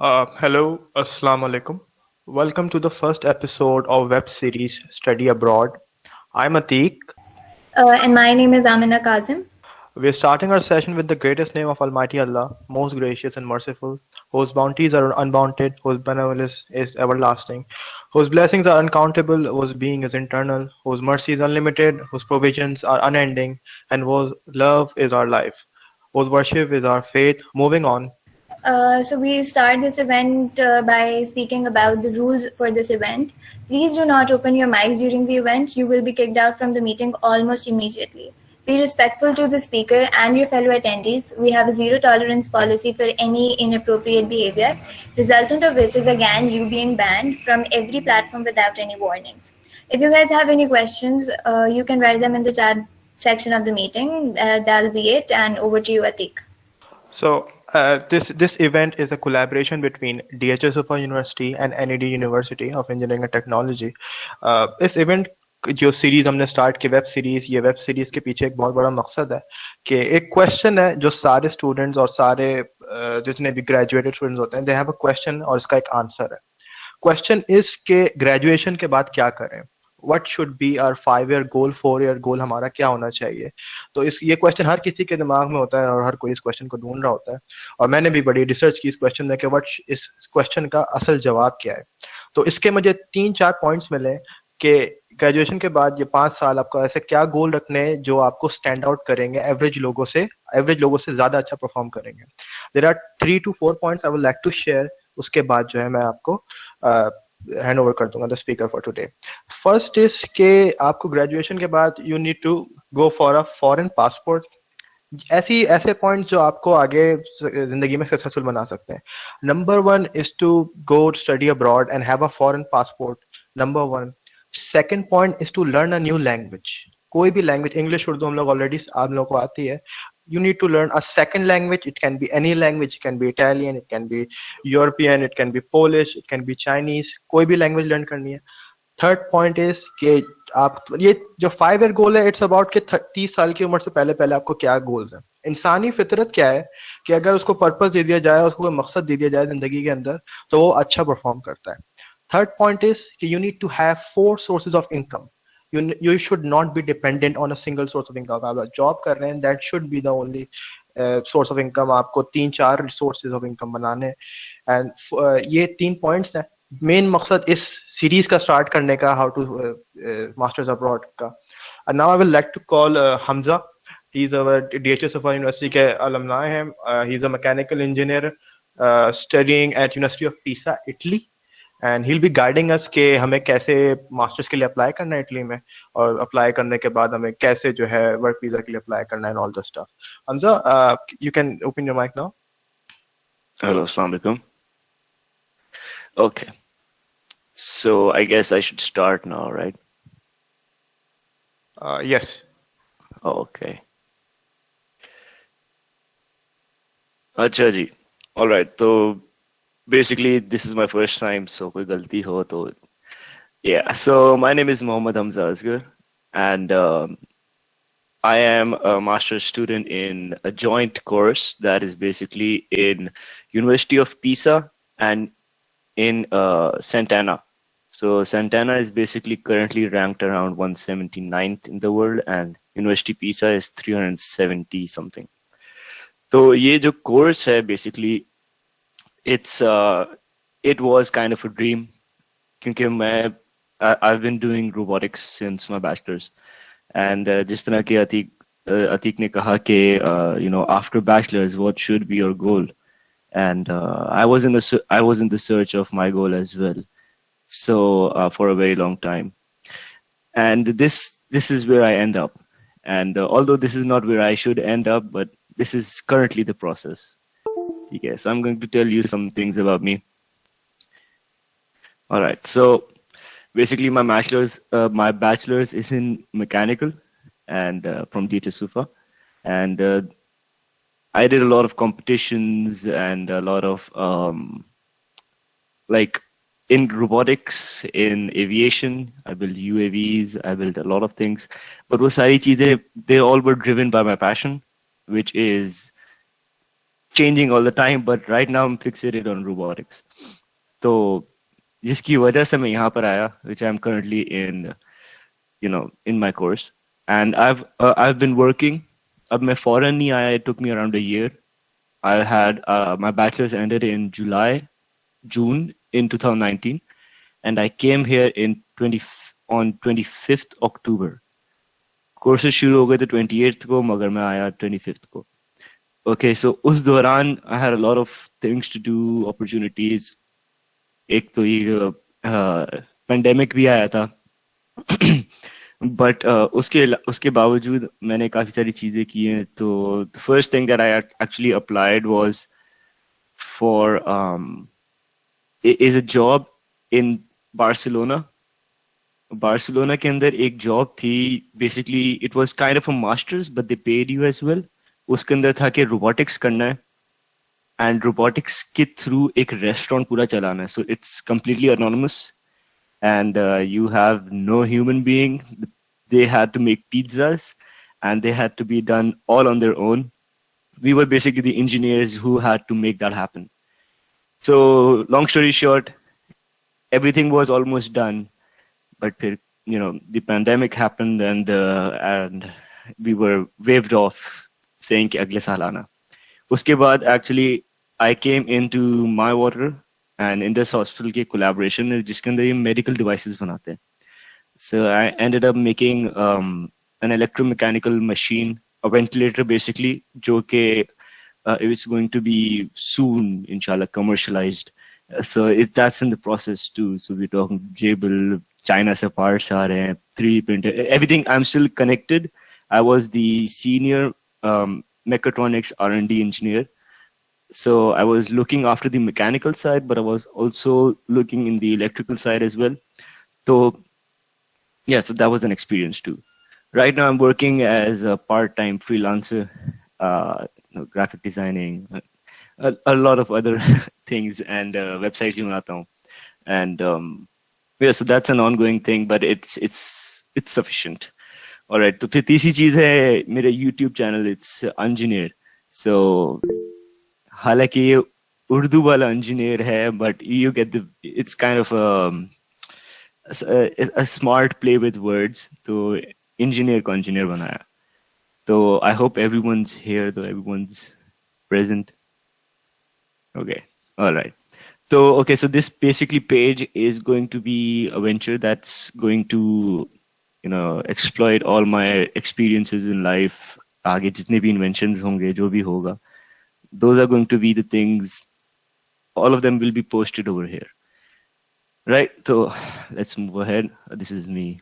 Hello, Assalamu alaikum. Welcome to the first episode of web series Study Abroad. I'm Atik. And my name is Amina Kazim. We're starting our session with the greatest name of Almighty Allah, most gracious and merciful, whose bounties are unbounded, whose benevolence is everlasting, whose blessings are uncountable, whose being is eternal, whose mercy is unlimited, whose provisions are unending, and whose love is our life, whose worship is our faith. Moving on. So we start this event by speaking about the rules for this event. Please do not open your mics during the event. You will be kicked out from the meeting almost immediately. Be respectful to the speaker and your fellow attendees. We have a zero tolerance policy for any inappropriate behavior, resultant of which is again you being banned from every platform without any warnings. If you guys have any questions, you can write them in the chat section of the meeting. That'll be it. And over to you, Atik. So this event is a collaboration between DHSU University and NED University of Engineering and Technology. इस event जो series हमने start की web series के पीछे एक बहुत बड़ा मकसद है कि एक क्वेश्चन है जो सारे स्टूडेंट्स और सारे जितने भी ग्रेजुएटेड स्टूडेंट्स होते हैं दे हैव अ क्वेश्चन और इसका एक आंसर है. क्वेश्चन इज के ग्रेजुएशन के बाद क्या करें, what should be our 5 year goal, 4 year goal हमारा क्या होना चाहिए. तो ये क्वेश्चन हर किसी के दिमाग में होता है और हर कोई इस क्वेश्चन को ढूंढ रहा होता है. और मैंने भी बड़ी रिसर्च की इस क्वेश्चन में कि व्हाट इस क्वेश्चन का असल जवाब क्या है. तो इसके मुझे 3-4 पॉइंट्स मिले कि ग्रेजुएशन के बाद ये 5 साल आपको ऐसे क्या गोल रखने हैं जो आपको स्टैंड आउट करेंगे एवरेज लोगों से ज्यादा अच्छा परफॉर्म करेंगे. There are 3 to 4 points I would like to share. उसके बाद जो है मैं आपको हैंड ओवर कर दूंगा the speaker for today. First is के आपको ग्रेजुएशन के बाद you need to go for a foreign passport. ऐसे पॉइंट जो आपको आगे जिंदगी में सक्सेसफुल बना सकते हैं. Number 1 is to go study abroad and have a foreign passport. Number 1. Second point is to learn a new language. कोई भी लैंग्वेज, इंग्लिश उर्दू हम लोग ऑलरेडी आप लोगों को आती है. You need to learn a second language. It can be any language. It can be Italian, it can be European, it can be Polish, it can be Chinese. कोई भी language learn करनी है. Third point is कि आप ये जो 5 year गोल है it's about कि 30 साल की उम्र से पहले पहले आपको क्या गोल्स हैं. इंसानी फितरत क्या है कि अगर उसको पर्पस दे दिया जाए, उसको कोई मकसद दे दिया जाए जिंदगी के अंदर, तो वो अच्छा परफॉर्म करता है. थर्ड पॉइंट इज कि you need to have 4 sources of income. You should not be dependent on a single source of income. आप जॉब कर रहे हैं, that should be the only source of income. आपको 3-4 sources of income बनाने. And ये 3 points हैं. Main मकसद इस सीरीज का स्टार्ट करने का, हाउ टू मास्टर्स अब्रॉड का. Now I will like to call Hamza. He is our DHSU university के अलमनाई हैं. He is a mechanical engineer studying at university of Pisa, Italy. And he'll be guiding us कि हमें कैसे masters के लिए apply करना है इटली में, और अप्लाई करने के बाद हमें कैसे जो है वर्क वीजा के लिए अप्लाई करना है, all the stuff. Hamza, you can open your mic now. Hello, Assalamu alaikum. Okay, so I guess I should start now, right? Yes. Okay. Acha ji. All right. So basically, this is my first time, so koi galti ho to yeah. So my name is Mohammad Hamza Asghar, and I am a master's student in a joint course that is basically in University of Pisa and in Santana. So Santana is basically currently ranked around 179th in the world, and University Pisa is 370 something. So ye jo course hai basically it was kind of a dream because I've been doing robotics since my bachelor's, and जिस तरह के अतीक ने कहा कि after bachelor's what should be your goal, and I was in the search of my goal as well, so for a very long time, and this is where I end up, and although this is not where I should end up, but this is currently the process. Yes, I'm going to tell you some things about me. All right, so basically my bachelor's is in mechanical, and from DHSU, and I did a lot of competitions and a lot of like in robotics, in aviation. I built UAVs, I built a lot of things, but wo sari cheeze, they all were driven by my passion, which is changing all the time, but right now I'm fixated on robotics. So जिसकी वजह से मैं यहाँ पर आया, which I'm currently in, in my course, and I've been working. अब मैं foreign नहीं आया. It took me around a year. I had my bachelor's ended in June in 2019, and I came here on 25th October. Courses शुरू हो गए थे 28th को, मगर मैं आया 25th को. Okay, so उस दौरान I had a lot of things to do, opportunities. एक तो ये pandemic भी आया था. But उसके बावजूद मैंने काफी सारी चीजें की हैं. तो the first thing that I actually applied was for is a job in Barcelona. Barcelona के अंदर एक जॉब थी. Basically it was kind of a masters but they paid you as well. उसके अंदर था कि रोबोटिक्स करना है एंड रोबोटिक्स के थ्रू एक रेस्टोरेंट पूरा चलाना है. So it's completely anonymous and you have no human being. They had to make pizzas and they had to be done all on their own. We were basically the engineers who had to make that happen. So long story short, everything was almost done, but the pandemic happened and we were waved off saying कि अगले साल आना. उसके बाद actually I came into my water and Indus Hospital के collaboration है जिसके अंदर ये medical devices बनाते हैं. So I ended up making an electromechanical machine, a ventilator basically, जो कि it was going to be soon, inshallah, commercialized. So that's in the process too. So we're talking Jabil, China से parts आ रहे हैं, 3D printer, everything. I'm still connected. I was the senior mechatronics R&D engineer. So I was looking after the mechanical side, but I was also looking in the electrical side as well. So yeah, so that was an experience too. Right now I'm working as a part-time freelancer, graphic designing, a lot of other things and websites भी बनाता हूँ. And yeah, so that's an ongoing thing, but it's sufficient. All right, तो फिर तीसरी चीज है मेरा YouTube channel. It's engineer. So हालांकि ये उर्दू वाला इंजीनियर है, but you get it's kind of a smart play with words. तो इंजीनियर को इंजीनियर बनाया. तो I hope everyone's here, though everyone's present. Okay, all right. So okay, so this basically page is going to be a venture that's going to exploit all my experiences in life. आगे जितने भी inventions होंगे, जो भी होगा, those are going to be the things. All of them will be posted over here, right? So let's move ahead. This is me.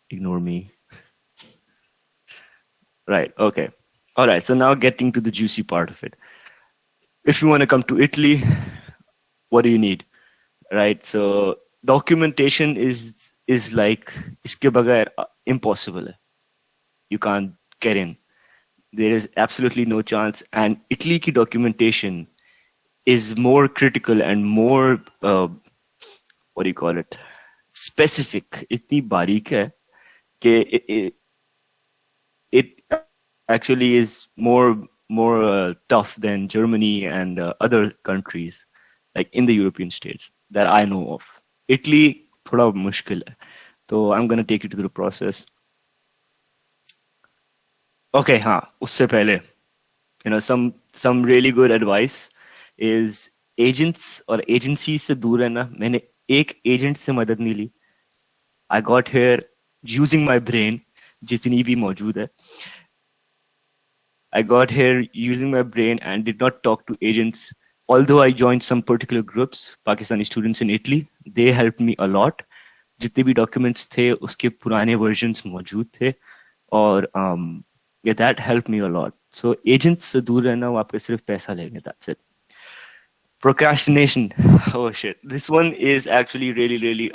Ignore me. Right. Okay. All right. So now getting to the juicy part of it. If you want to come to Italy, what do you need? Right. So documentation is like iske bagair impossible. You can't get in. There is absolutely no chance. And Italy ki documentation is more critical and more, what do you call it? Specific. Itni barik hai ke it actually is more tough than Germany and other countries, like in the European states that I know of. Italy thoda mushkil hai. So I'm going to take you through the process. Okay, हाँ, उससे पहले, some really good advice is agents or agencies से दूर रहना. मैंने एक agent से मदद नहीं ली. I got here using my brain, जितनी भी मौजूद है. I got here using my brain and did not talk to agents. Although I joined some particular groups, Pakistani students in Italy, they helped me a lot. जितने भी documents थे, उसके पुराने versions मौजूद थे. और yeah, that helped me a lot. So agents से दूर रहना, वो आपके सिर्फ पैसा लेंगे. That's it. Procrastination. Oh shit. This one is actually really, really,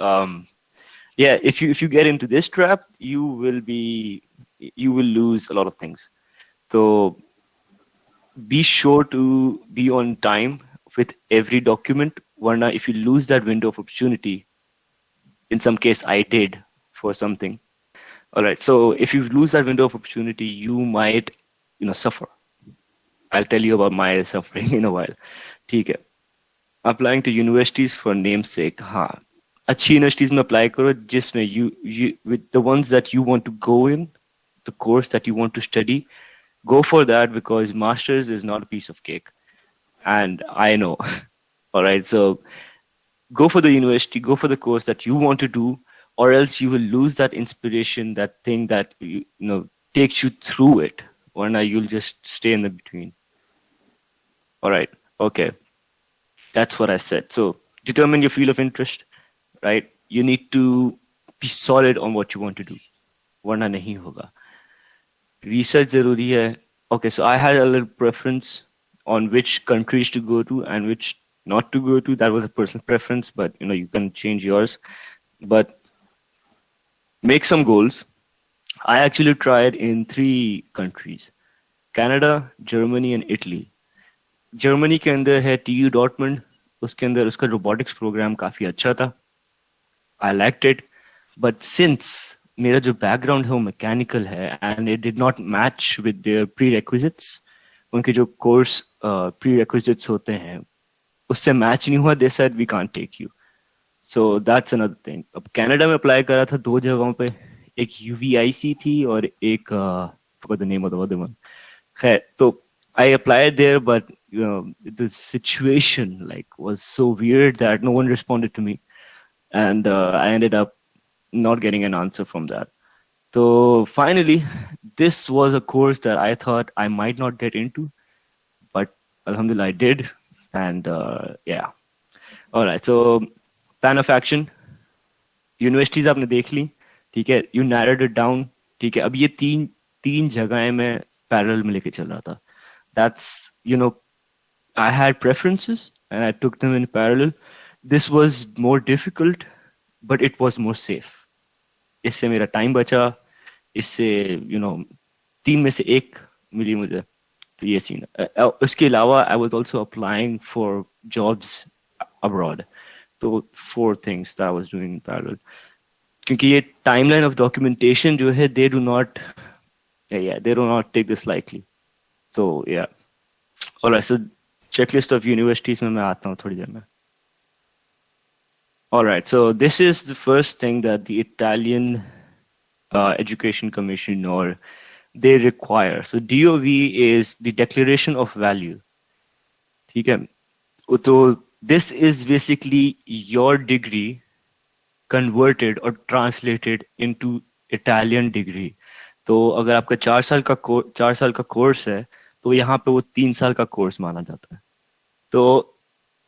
yeah, if you get into this trap, you will lose a lot of things. So be sure to be on time with every document. Varna, if you lose that window of opportunity, in some case I did for something. All right. So if you lose that window of opportunity, you might, suffer. I'll tell you about my suffering in a while. ठीक है. Applying to universities for namesake. हाँ, अच्छी universities में apply करो जिसमें you with the ones that you want to go in, the course that you want to study, go for that because masters is not a piece of cake, and I know. All right, so go for the university, go for the course that you want to do, or else you will lose that inspiration, that thing that you know takes you through it, or now you'll just stay in the between. All right, okay, that's what I said. So determine your field of interest, right? You need to be solid on what you want to do, वरना नहीं होगा. Research जरूरी है. Okay, so I had a little preference on which countries to go to and which not to go to. That was a personal preference, but you know you can change yours. But make some goals. I actually tried in 3 countries: Canada, Germany, and Italy. Germany के अंदर है TU Dortmund. उसके अंदर उसका robotics program काफी अच्छा था. I liked it, but since मेरा जो background है वो mechanical है and it did not match with their prerequisites, उनके जो course prerequisites होते हैं उससे match नहीं हुआ, they said we can't take you. So that's another thing. अब Canada में apply करा था 2 जगहों पे, एक UVIC थी और एक forgot the name of the other one. खैर, तो I applied there, but the situation like was so weird that no one responded to me, and I ended up not getting an answer from that. So finally, this was a course that I thought I might not get into, but alhamdulillah I did, and yeah. All right, so plan of action. Universities आपने देख ली, ठीक है. You narrowed it down, ठीक है. अब ये तीन जगहें मैं parallel में लेके चल रहा था. That's, you know, I had preferences and I took them in parallel. This was more difficult, but it was more safe. इससे मेरा टाइम बचा, इससे you know 3 में से 1 मिली मुझे, तो ये सीन. उसके अलावा I was also applying for jobs abroad. तो 4 things that I was doing in parallel. क्योंकि ये timeline of documentation जो है, they do not take this lightly. So yeah. All right, so checklist of universities में मैं आता हूँ थोड़ी देर में. All right, so this is the first thing that the Italian Education Commission or they require. So DOV is the Declaration of Value. ठीक है. तो this is basically your degree converted or translated into Italian degree. तो अगर आपका 4 साल का course है तो यहाँ पे वो 3 साल का कोर्स माना जाता है. तो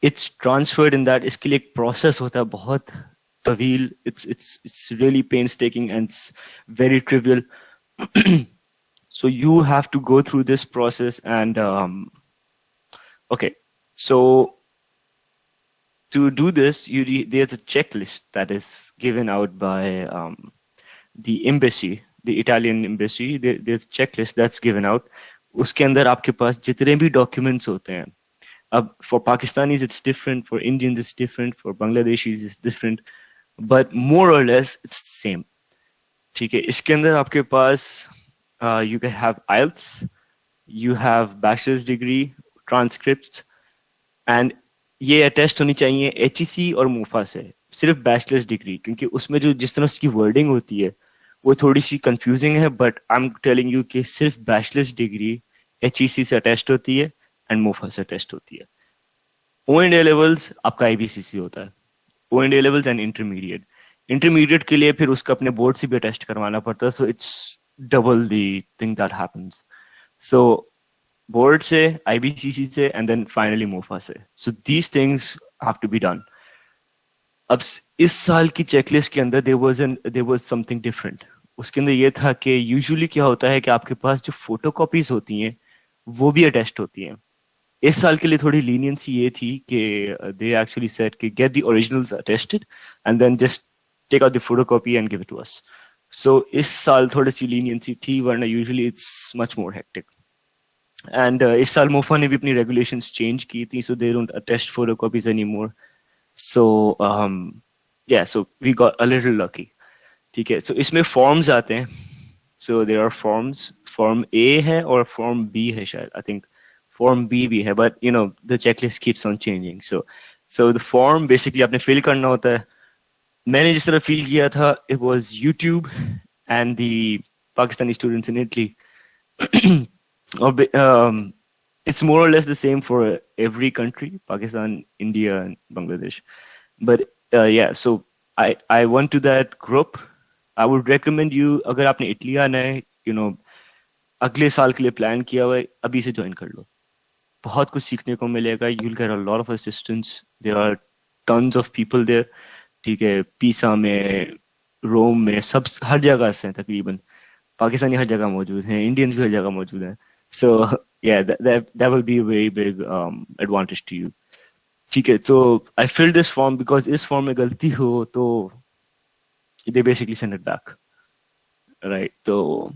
it's transferred in that. इसके लिए एक प्रोसेस होता है बहुत तवील. It's really painstaking and it's very trivial. So you have to go through this process and okay. So to do this, there's a checklist that is given out by the embassy, the Italian embassy. There's a checklist that's given out. उसके अंदर आपके पास जितने भी documents होते हैं. अब for Pakistanis it's different, for Indians it's different, for Bangladeshis it's different, but more or less it's the same. ठीक है. इसके अंदर आपके पास you can have IELTS, you have bachelor's degree, transcripts, and ये अटेस्ट होनी चाहिए HEC और MUFA से. सिर्फ बैचलर्स डिग्री, क्योंकि उसमें जो जिस तरह उसकी वर्डिंग होती है वो थोड़ी सी कंफ्यूजिंग है, but I am telling you कि सिर्फ बैचलर्स डिग्री HEC से अटेस्ट होती है एंड MUFA से अटेस्ट होती है. O&A लेवल्स आपका IBCC होता है. O&A लेवल्स एंड इंटरमीडिएट के लिए फिर उसका अपने बोर्ड से भी अटेस्ट करवाना पड़ता है. So it's double the thing that happens. So board से, IBCC से, एंड देन फाइनली MUFA से. So these things have to be done. अब इस साल की चेकलिस्ट के अंदर देयर वाज समथिंग डिफरेंट. उसके अंदर ये था कि यूजुअली क्या होता है कि आपके पास जो फोटोकॉपीज होती हैं वो भी अटेस्ट होती हैं. इस साल के लिए थोड़ी लीनियंसी ये थी कि दे एक्चुअली सेड कि get the originals attested and then just take out the photocopy and give it to us. So इस साल थोड़ी सी लीनियंसी थी, वरना usually it's much more hectic. And इस साल MUFA ने भी अपनी रेगुलेशंस चेंज की थी, so they don't attest photocopies any more. So yeah, so we got a little lucky. ठीक है. So इसमें forms आते हैं. So there are forms. Form A है और Form B है शायद. I think form B भी है, but you know the checklist keeps on changing. So the form basically आपने fill करना होता है. मैंने जिस तरह fill किया था, it was YouTube and the Pakistani students in Italy. It's more or less the same for every country, Pakistan, India, and Bangladesh. But yeah, so I went to that group. I would recommend you, अगर आपने Italy आना है, you know, अगले साल के लिए plan किया हुआ है, अभी से ज्वाइन कर लो. बहुत कुछ सीखने को मिलेगा. You'll get a lot of assistance. There are tons of people there. ठीक है, पीसा में, रोम में, सब हर जगह से हैं तकरीबन. पाकिस्तानी हर जगह मौजूद हैं, इंडियंस भी हर जगह मौजूद हैं. So yeah, that will be a very big advantage to you. ठीक है, so I filled this form because इस form में गलती हो तो they basically send it back, right? So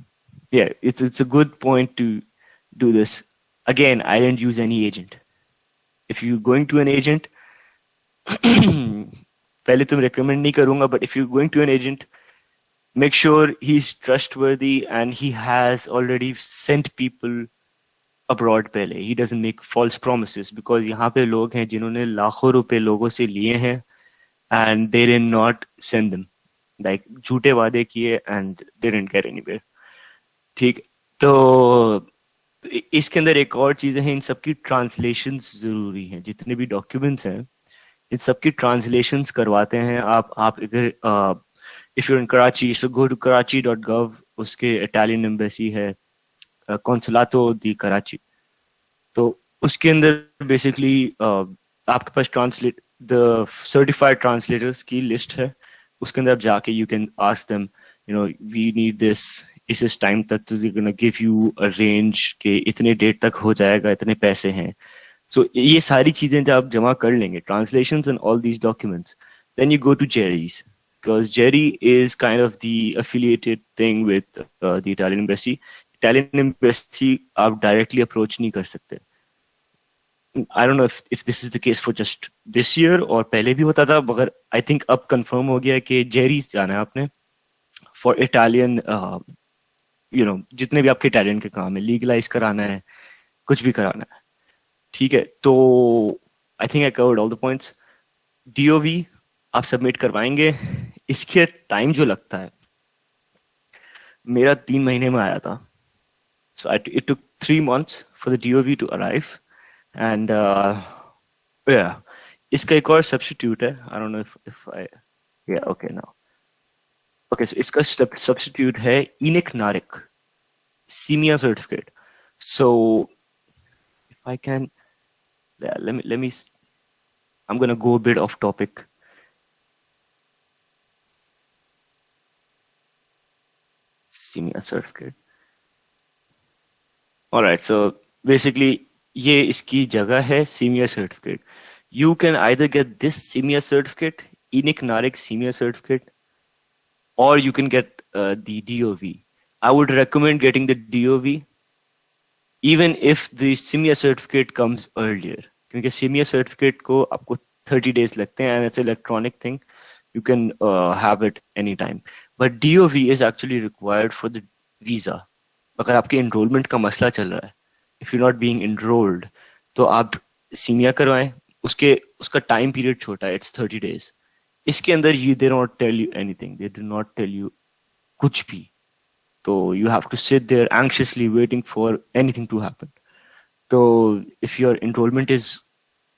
yeah, it's a good point to do this. Again, I didn't use any agent. If you're going to an agent, पहले तो recommend नहीं करूँगा, but if you're going to an agent, make sure he's trustworthy and he has already sent people abroad पहले. He doesn't make false promises, because यहाँ पे लोग हैं जिन्होंने लाखों रुपए लोगों से लिए हैं and they did not send them. Like झूठे वादे किए and they didn't get anywhere. ठीक, तो इसके अंदर एक और चीज़ है, इन सबकी ट्रांसलेशंस जरूरी हैं. जितने भी डॉक्यूमेंट्स हैं इन सबकी ट्रांसलेशंस करवाते हैं आप इधर. If you're in Karachi, so go to karachi.gov. उसके Italian embassy है, Consolato di Karachi. तो उसके अंदर basically आपके पास translate the certified translators की list है. उसके अंदर आप जाके you can ask them, you know, we need this. इस टाइम तक तो they're gonna give you a range के इतने डेट तक हो जाएगा, इतने पैसे हैं. So ये सारी चीजें जब आप जमा कर लेंगे, translations and all these documents, then you go to Jerry's. Because Jerry is kind of the affiliated thing with the Italian embassy. Italian embassy आप directly approach नहीं कर सकते. I don't know if this is the case for just this year or पहले भी होता था, मगर I think अब confirm हो गया कि Jerry जाना है आपने for Italian, you know, जितने भी आपके Italian के काम है, legalize कराना है, कुछ भी कराना है. ठीक है, तो I think I covered all the points. DOV आप सबमिट करवाएंगे. इसके टाइम जो लगता है, मेरा 3 महीने में आया था. So it took 3 months for the DOV to arrive. And yeah, इसका एक और substitute है. I don't know if I, yeah, okay, now. Okay, so इसका substitute है ENIC NARIC, SEMIA certificate. So if I can, yeah, let me, I'm gonna go a bit off topic. SEMIA certificate. All right, so basically ये इसकी जगह है SEMIA certificate. You can either get this SEMIA certificate, ENIC NARIC SEMIA certificate, or you can get the DOV. I would recommend getting the DOV, even if the SEMIA certificate comes earlier. क्योंकि SEMIA certificate को आपको 30 days लगते हैं, and it's an electronic thing. You can have it anytime. But DOV is actually required for the visa. अगर आपके enrollment का मसला चल रहा है, if you're not being enrolled, तो आप SEMIA करवाएं. उसका time period छोटा है, it's 30 days. इसके अंदर they don't tell you anything. They do not tell you कुछ भी. So you have to sit there anxiously waiting for anything to happen. So if your enrollment is,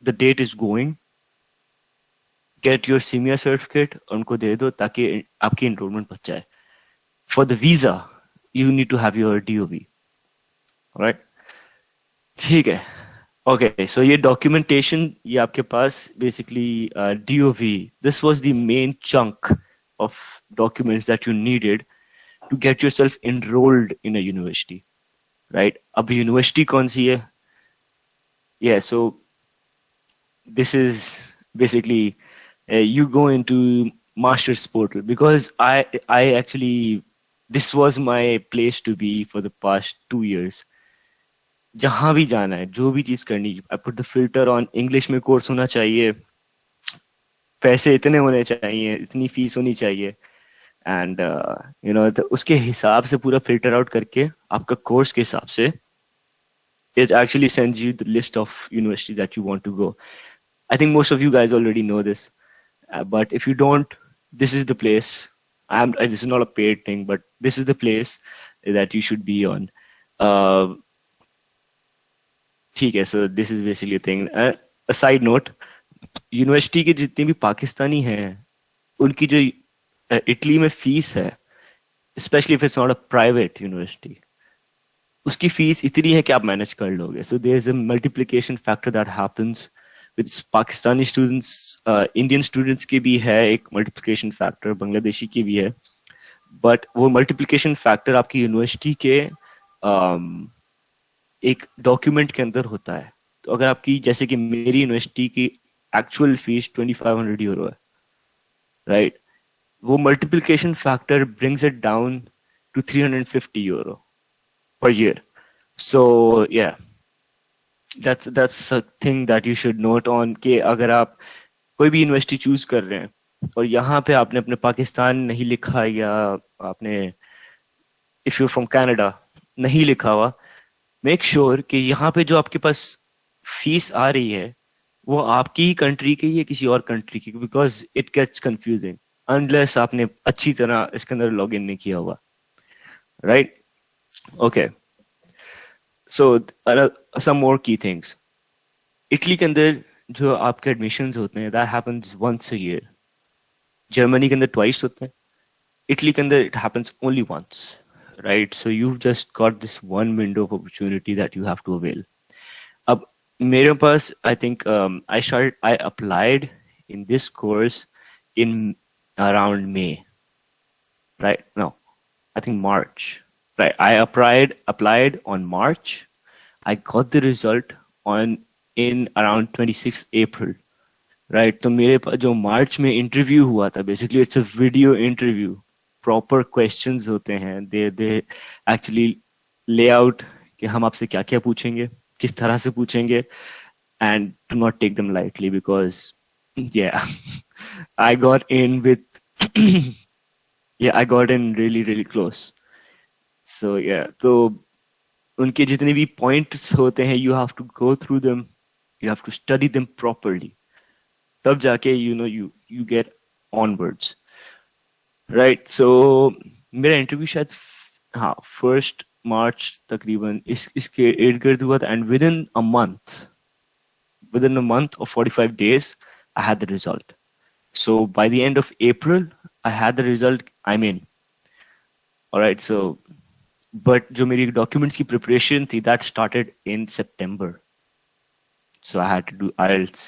the date is going, get your SEMIA certificate, उनको दे दो ताकि आपकी enrollment बच जाए. For the visa, you need to have your DOV. All right? ठीक है. Okay, so ये documentation, ये आपके पास basically DOV. This was the main chunk of documents that you needed to get yourself enrolled in a university, right? अब university कौन सी है? Yeah, so this is basically you go into master's portal, because I actually, this was my place to be for the past 2 years. जहाँ भी जाना है, जो भी चीज करनी, I put the filter on English में कोर्स होना चाहिए, पैसे इतने होने चाहिए, इतनी फीस होनी चाहिए, एंड यू नो उसके हिसाब से पूरा फिल्टर आउट करके आपका कोर्स के हिसाब से it actually sends you the list of universities that you want to go. I think most of you guys already know this, but if you don't, this is the place. This is not a paid thing, but this is the place that you should be on. ठीक है, so this is basically a thing. A side note, university के जितने भी पाकिस्तानी हैं, उनकी जो Italy में fees है, especially if it's not a private university, उसकी फीस इतनी है कि आप मैनेज कर लोगे. So there is a multiplication factor that happens with Pakistani students, Indian students की भी है एक multiplication factor, बांग्लादेशी की भी है, but वो multiplication factor आपकी यूनिवर्सिटी के एक डॉक्यूमेंट के अंदर होता है. तो अगर आपकी, जैसे कि मेरी यूनिवर्सिटी की एक्चुअल फीस 2500 यूरो है, राइट, वो multiplication factor brings it down to 350 euro per year. So yeah, that's a thing that you should note on, कि अगर आप कोई भी यूनिवर्सिटी चूज कर रहे हैं और यहाँ पे आपने अपने पाकिस्तान नहीं लिखा, या आपने इफ यू फ्रॉम कनाडा नहीं लिखा हुआ, मेक श्योर कि यहाँ पे जो आपके पास फीस आ रही है वो आपकी ही कंट्री की या किसी और कंट्री की, because it gets confusing unless आपने अच्छी तरह इसके अंदर लॉग इन नहीं किया हुआ, राइट? ओके, सो सम मोर की थिंग्स. इटली के अंदर जो आपके एडमिशंस होते हैं, that happens once a year. Germany के अंदर ट्वाइस होते हैं. इटली के अंदर it happens only once, right? So you've just got this one window of opportunity that you have to avail. अब मेरे पास, I think I applied in this course in around May, right? No, I think March, right? I applied on March. I got the result in around 26th April, right? तो मेरे पास जो मार्च में interview हुआ था, basically it's a video interview. Proper questions होते हैं, they actually ले out कि हम आपसे क्या क्या पूछेंगे, किस तरह से पूछेंगे, and do not take them lightly, because I got in really really close. So तो उनके जितने भी पॉइंट्स होते हैं, you have to go through them, you have to study them properly, तब जाके you get onwards, right? So मेरा interview शायद 1 मार्च तकरीबन इसके इर्द गिर्द हुआ था, and with in a month और 45 days I had the result. So by the end of April I had the result. I'm in. All right, so but जो मेरी documents की preparation थी, that started in September. So I had to do IELTS.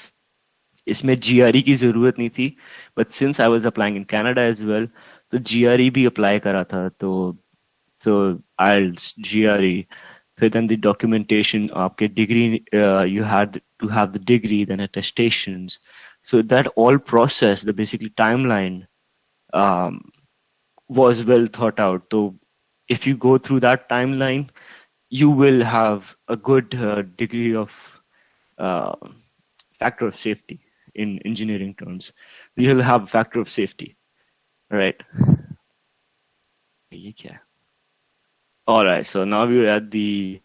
इसमें GRE की जरूरत नहीं थी, but since I was applying in Canada as well, तो GRE भी अप्लाई करा था. तो IELTS, GRE, फिर then the documentation, आपके degree, you had to have the degree, then attestations. So that all process, the basically timeline was well thought out. So if you go through that timeline, you will have a good degree of factor of safety. In engineering terms, you'll have a factor of safety, right? All right, so now we're at the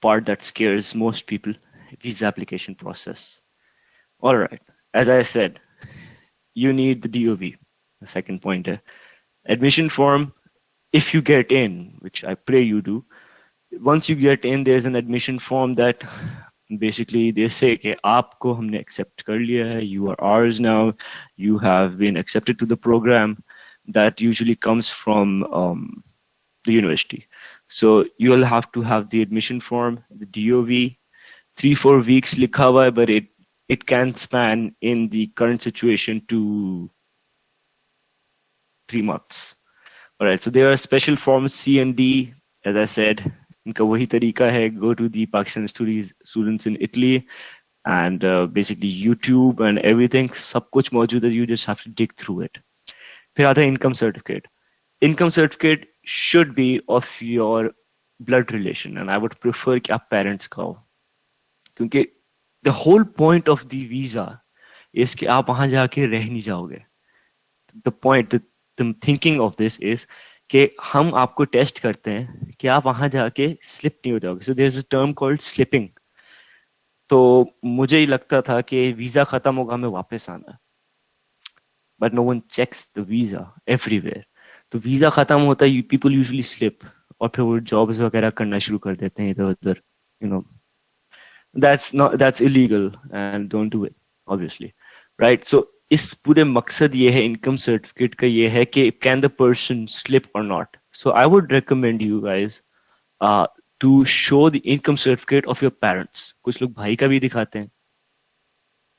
part that scares most people, visa application process. All right, as I said, you need the DOV, the second pointer. Admission form, if you get in, which I pray you do, once you get in, there's an admission form that basically they say कि आपको हमने accept कर लिया है, you are ours now, you have been accepted to the program. That usually comes from the university. So you'll have to have the admission form, the DOV, 3-4 weeks लिखा हुआ है, but it can span in the current situation to 3 months. All right, so there are special forms C and D, as I said. इनका वही तरीका है, go to the Pakistan students in Italy, and basically YouTube and everything, सब कुछ मौजूद है, you just have to dig through it. फिर आता है income certificate. Income certificate should be of your blood relation, and I would prefer कि आप parents का हो, क्योंकि the whole point of the visa is कि आप वहां जाके रह नहीं जाओगे. The point, the thinking of this is कि हम आपको टेस्ट करते हैं कि आप वहां जाके स्लिप नहीं हो जाओगे. So there is a term called slipping. तो मुझे ही लगता था कि वीजा खत्म होगा, हमें वापस आना, but no one checks the visa everywhere. तो वीजा खत्म होता है, पीपल यूजुअली स्लिप और फिर वो जॉब्स वगैरह करना शुरू कर देते हैं इधर उधर. You know, that's illegal and don't do it obviously, right? So इस पूरे मकसद ये है इनकम सर्टिफिकेट का, ये है कि कैन द पर्सन स्लिप और not. So I would recommend you guys to show the income certificate of your parents. कुछ लोग भाई का भी दिखाते हैं,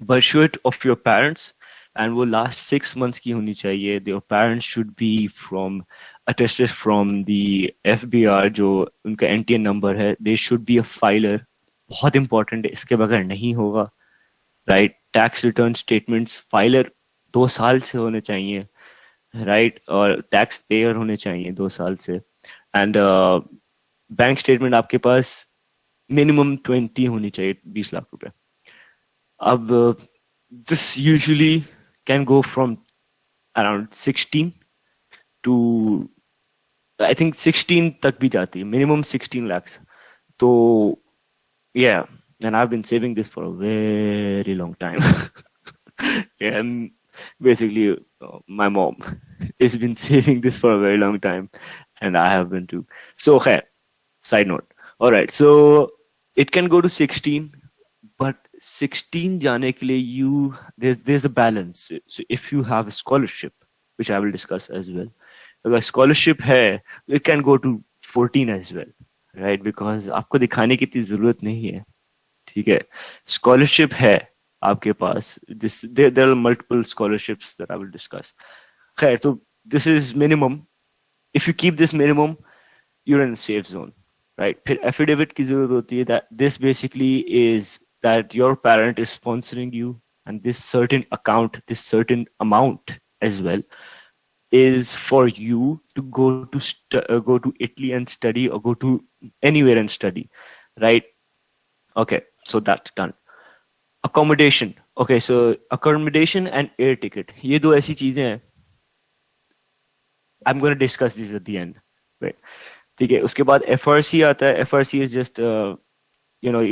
but show it of your parents, and वो लास्ट 6 months की होनी चाहिए. Your parents should be from attested from the FBR, जो उनका NTN नंबर है. They should be a filer. बहुत इंपॉर्टेंट है, इसके बगैर नहीं होगा, right? Tax return statements filer 2 साल से होने चाहिए, राइट? और टैक्स पेयर होने चाहिए 2 साल से. एंड बैंक स्टेटमेंट आपके पास मिनिमम 20 होनी चाहिए, 20 लाख रुपए. अब this usually can go from around 16 to I think 16 तक भी जाती है, मिनिमम 16 lakhs. तो yeah, and I've been saving this for a very long time. And basically, my mom has been saving this for a very long time, and I have been too. So, okay, side note. All right, so it can go to 16, but 16 जाने के लिए there's a balance. So if you have a scholarship, which I will discuss as well, अगर scholarship है, it can go to 14 as well. Right, because आपको दिखाने की इतनी जरूरत नहीं है, ठीक है? स्कॉलरशिप है आपके पास. There are multiple scholarships that I will discuss. खैर, तो this is minimum. If you keep this minimum, you are in safe zone, right? फिर एफिडेविट की जरूरत होती है. That this basically is that your parent is sponsoring you, and this certain account, this certain amount as well is for you to go to Italy and study, or go to anywhere and study, right? Okay, so that's done. Accommodation. Okay, so accommodation and air ticket, ये दो ऐसी चीजें हैं. I'm going to discuss this at the end, right? ठीक है. उसके बाद FRC आता है. FRC is just you know,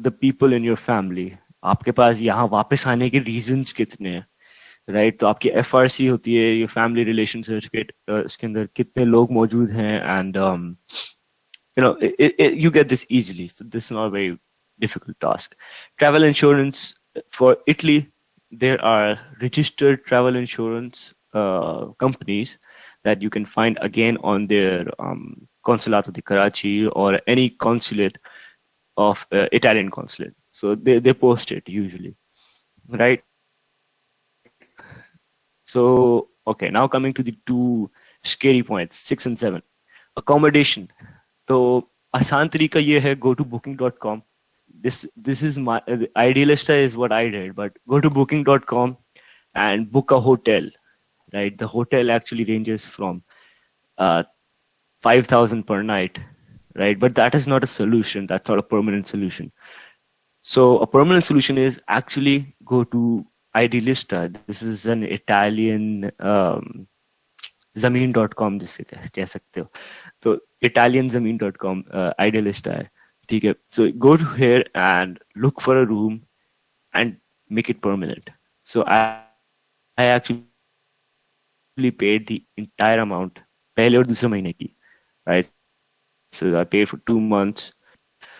the people in your family. आपके पास यहाँ वापस आने के reasons कितने हैं, राइट? तो आपकी FRC होती है, ये फैमिली रिलेशन सर्टिफिकेट. उसके अंदर कितने लोग मौजूद हैं, and you know, you get this easily. So this is not a very difficult task. Travel insurance for Italy, there are registered travel insurance companies that you can find again on their Consulato di Karachi or any consulate of Italian consulate. So they post it usually, right? So, okay, now coming to the two scary points, 6 and 7. Accommodation. तो आसान तरीका ये है, go to booking.com. This is my idealista is what I did, but go to booking.com and book a hotel, right? The hotel actually ranges from 5,000 per night, right? But that is not a solution. That's not a permanent solution. So a permanent solution is actually go to Idealista. This is an Italian Zameen.com जिसे कह सकते हो. तो Italian Zameen.com Idealista है, ठीक है? So go to here and look for a room and make it permanent. So I actually paid the entire amount पहले और दूसरे महीने की, right? So I paid for 2 months.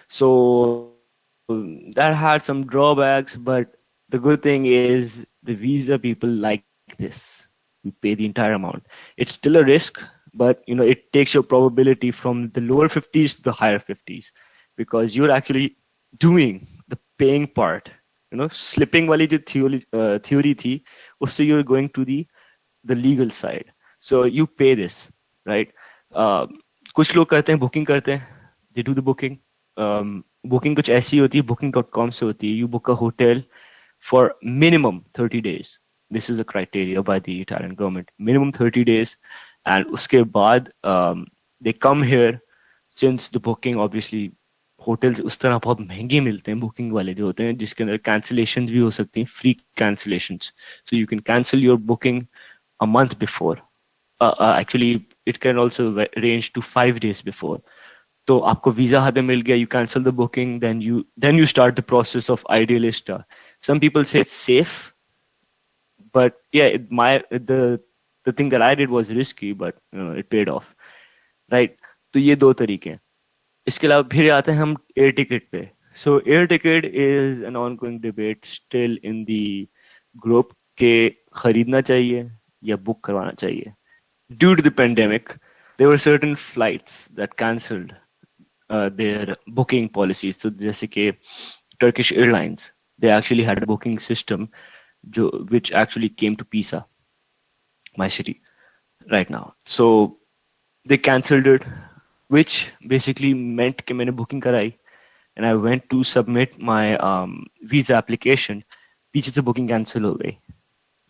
So that had some drawbacks, but the good thing is the visa people like this. You pay the entire amount. It's still a risk, but you know, it takes your probability from the lower 50s to the higher 50s, because you're actually doing the paying part. You know, slipping wali jo theory thi, usse you're going to the legal side. So you pay this, right? कुछ लोग करते हैं, booking करते हैं. They do the booking. Booking कुछ ऐसी होती है, booking.com से होती है. You book a hotel for minimum 30 days. This is a criteria by the Italian government. Minimum 30 days. And uske baad, they come here. Since the booking, obviously, hotels उस तरह बहुत महंगे मिलते हैं, booking वाले जो होते हैं, जिसके अंदर cancellations भी हो सकती हैं, free cancellations. So you can cancel your booking a month before. Actually, it can also range to 5 days before. तो आपको वीजा हाथ में मिल गया, you cancel the booking, then you start the process of idealista. Some people say it's safe, but yeah, the thing that I did was risky, but it paid off, right? तो ये दो तरीके हैं. इसके अलावा फिर आते हैं हम एयर टिकट पे. So air ticket is an ongoing debate still in the group के खरीदना चाहिए या बुक करवाना चाहिए. Due to the pandemic, there were certain flights that cancelled their booking policies. So जैसे कि Turkish Airlines, they actually had a booking system which actually came to Pisa, my city, right now. So they cancelled it, which basically meant कि मैंने booking कराई and I went to submit my visa application. पीछे से booking cancel हो गई,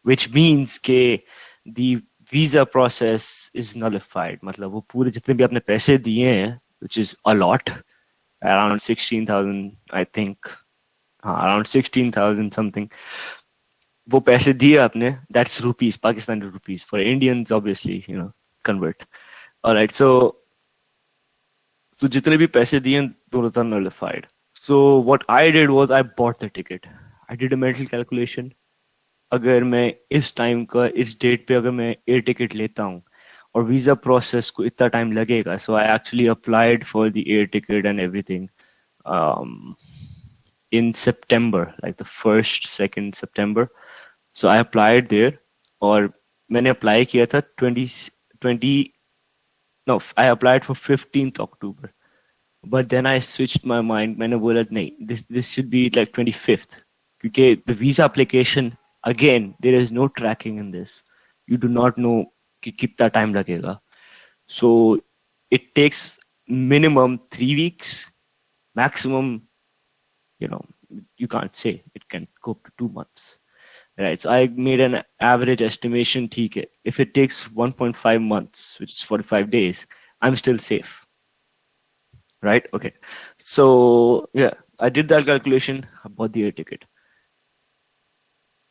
which means कि the visa process is nullified. मतलब वो पूरे जितने भी आपने पैसे दिए हैं, which is a lot, around 16,000, I think, around 16,000 something. वो पैसे दिए आपने, that's rupees, Pakistani rupees. For Indians, obviously, convert. All right, so जितने भी पैसे दिए दोनों था nullified. So what I did was I bought the ticket. I did a mental calculation. अगर मैं इस टाइम का इस डेट पे अगर मैं एयर टिकट लेता हूँ और वीजा प्रोसेस को इतना टाइम लगेगा, so I actually applied for the air ticket and everything in September, like the 1st, 2nd September. So I applied there, और मैंने अप्लाई किया था I applied for 15th October. But then I switched my mind. मैंने बोला नहीं, this should be like 25th. क्योंकि the visa application, again, there is no tracking in this. You do not know कि कितना time लगेगा. So it takes minimum 3 weeks, maximum, you can't say. It can go up to 2 months. Right, so I made an average estimation. ठीक है, if it takes 1.5 months, which is 45 days, I'm still safe. Right, okay. So yeah, I did that calculation, I bought the air ticket.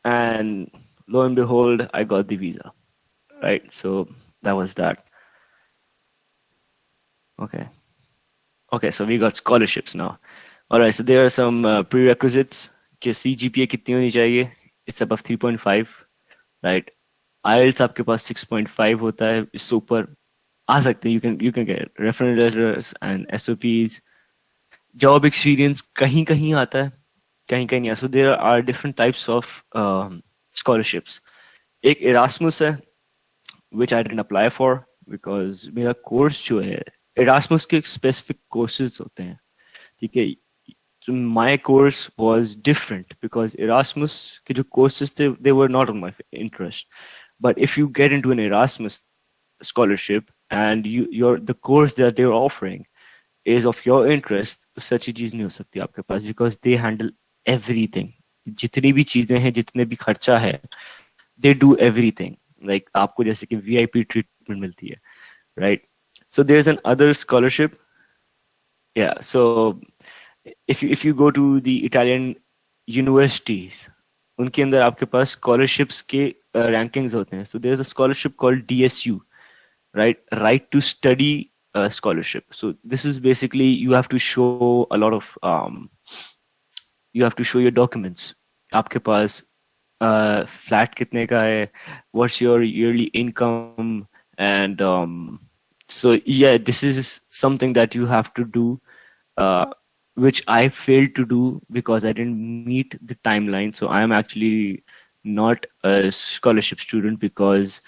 And lo and behold, I got the visa. Right, so that was that. Okay, so we got scholarships now. All right, so there are some prerequisites. कि CGPA कितनी होनी चाहिए? It's above 3.5, right? IELTS आपके पास 6.5 होता है, इससे ऊपर आ सकते हैं. You can get reference letters and SOPs. Job experience कहीं कहीं आता है, कहीं कहीं नहीं. So there are different types of scholarships. एक Erasmus है, which I didn't apply for because मेरा course जो है, Erasmus के specific courses होते हैं, ठीक है. So my course was different because Erasmus के जो courses थे, they were not on my interest. But if you get into an Erasmus scholarship and the course that they're offering is of your interest, such a चीज नहीं हो सकती आपके पास because they handle everything. जितनी भी चीजें हैं, जितने भी खर्चा है, they do everything. Like आपको जैसे कि VIP treatment मिलती है, right? So there's an other scholarship. Yeah, so if you go to the Italian universities, उनके अंदर आपके पास scholarships के rankings होते हैं. So there's a scholarship called DSU, right? Right to study scholarship. So this is basically you have to show a lot of you have to show your documents. आपके पास flat कितने का है, what's your yearly income, and so yeah, this is something that you have to do, which I failed to do because I didn't meet the timeline. So I am actually not a scholarship student because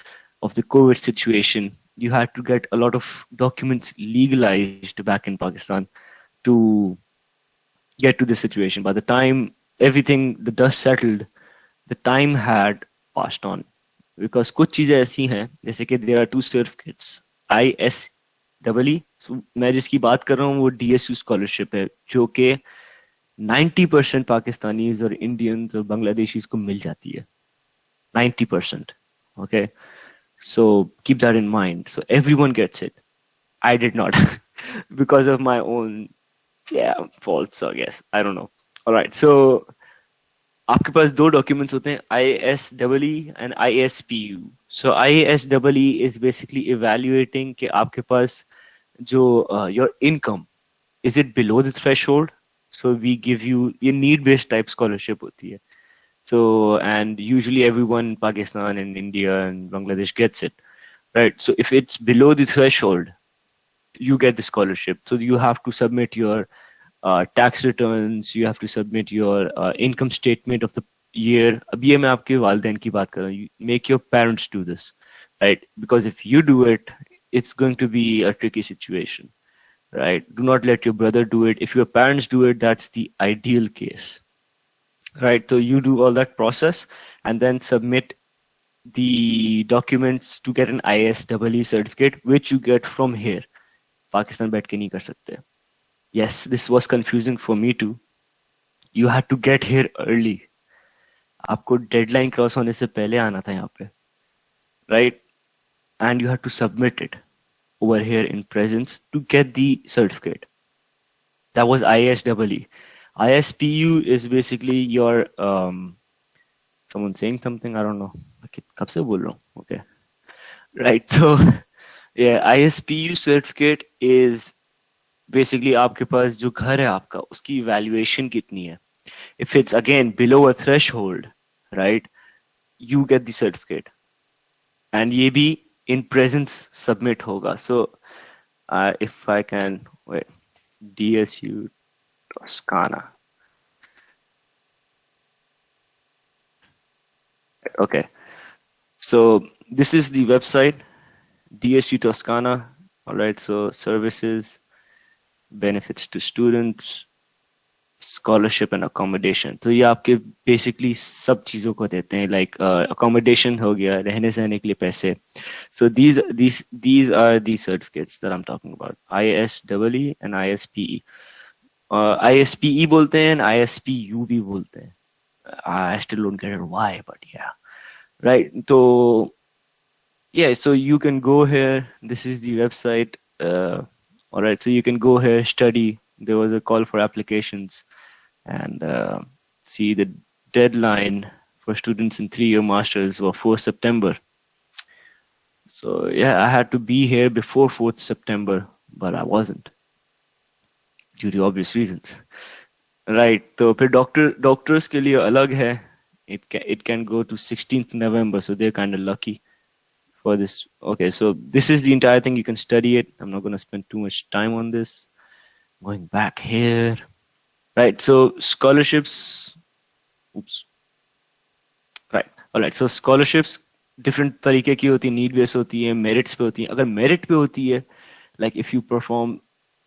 of the COVID situation. You had to get a lot of documents legalized back in Pakistan to get to this situation. By the time everything, the dust settled, the time had passed on. Because कुछ चीजें ऐसी हैं, जैसे कि there are 2 certificates, ISEE. So मैं जिसकी बात कर रहा हूँ वो DSU scholarship है, जो कि 90% पाकिस्तानीज और इंडियंस और बांग्लादेशीज को मिल जाती है. 90%. Okay, so keep that in mind. So everyone gets it. I did not because of my own faults, I guess. I don't know. All right, so आपके पास दो डॉक्यूमेंट्स होते हैं, ISEE and ISPU. So ISEE is basically evaluating कि आपके पास जो your income, is it below the threshold? So we give you, ये need based type scholarship होती है. So, and usually everyone in Pakistan and India and Bangladesh gets it, right? So if it's below the threshold, you get the scholarship. So you have to submit your tax returns, you have to submit your income statement of the year. अब ये मैं आपके वालिदैन की बात कर रहा हूँ. You make your parents do this, right? Because if you do it, it's going to be a tricky situation, right? Do not let your brother do it. If your parents do it, that's the ideal case, right? So you do all that process and then submit the documents to get an ISEE certificate, which you get from here. Pakistan बैठ के नहीं कर सकते. Yes, this was confusing for me too. You had to get here early. आपको deadline cross होने से पहले आना था यहाँ पे, right? And you had to submit it over here in presence to get the certificate. That was ISEE. ISPU is basically your someone saying something, I don't know. कब से बोल रहा हूँ? Okay, right. So yeah, ISPU certificate is basically आपके पास जो घर है आपका उसकी evaluation कितनी है. If it's again below a threshold, right, you get the certificate. And ये भी in presence submit होगा. So if I can wait, DSU Toscana. Okay, so this is the website, DSU Toscana. All right, so services, benefits to students, scholarship and accommodation. तो ये आपके basically सब चीजों को देते हैं, like accommodation हो गया, रहने सहने के लिए पैसे. So these are the certificates that I'm talking about. ISEE and ISPE. ISPE बोलते हैं and ISPU भी बोलते हैं. I still don't get it why, but yeah, right. So yeah, so you can go here. This is the website. All right, so you can go here, study. There was a call for applications, and see the deadline for students in 3-year masters was 4 September. So yeah, I had to be here before 4th September, but I wasn't due to obvious reasons. Right, तो फिर doctors के लिए अलग है. It can go to 16th November, so they're kind of lucky for this. Okay, so this is the entire thing. You can study it. I'm not going to spend too much time on this. Going back here, right? So scholarships. Oops. Right. All right. So scholarships different तरीके की होती है. Need based होती है, merits पे होती है. अगर merit पे होती है, like if you perform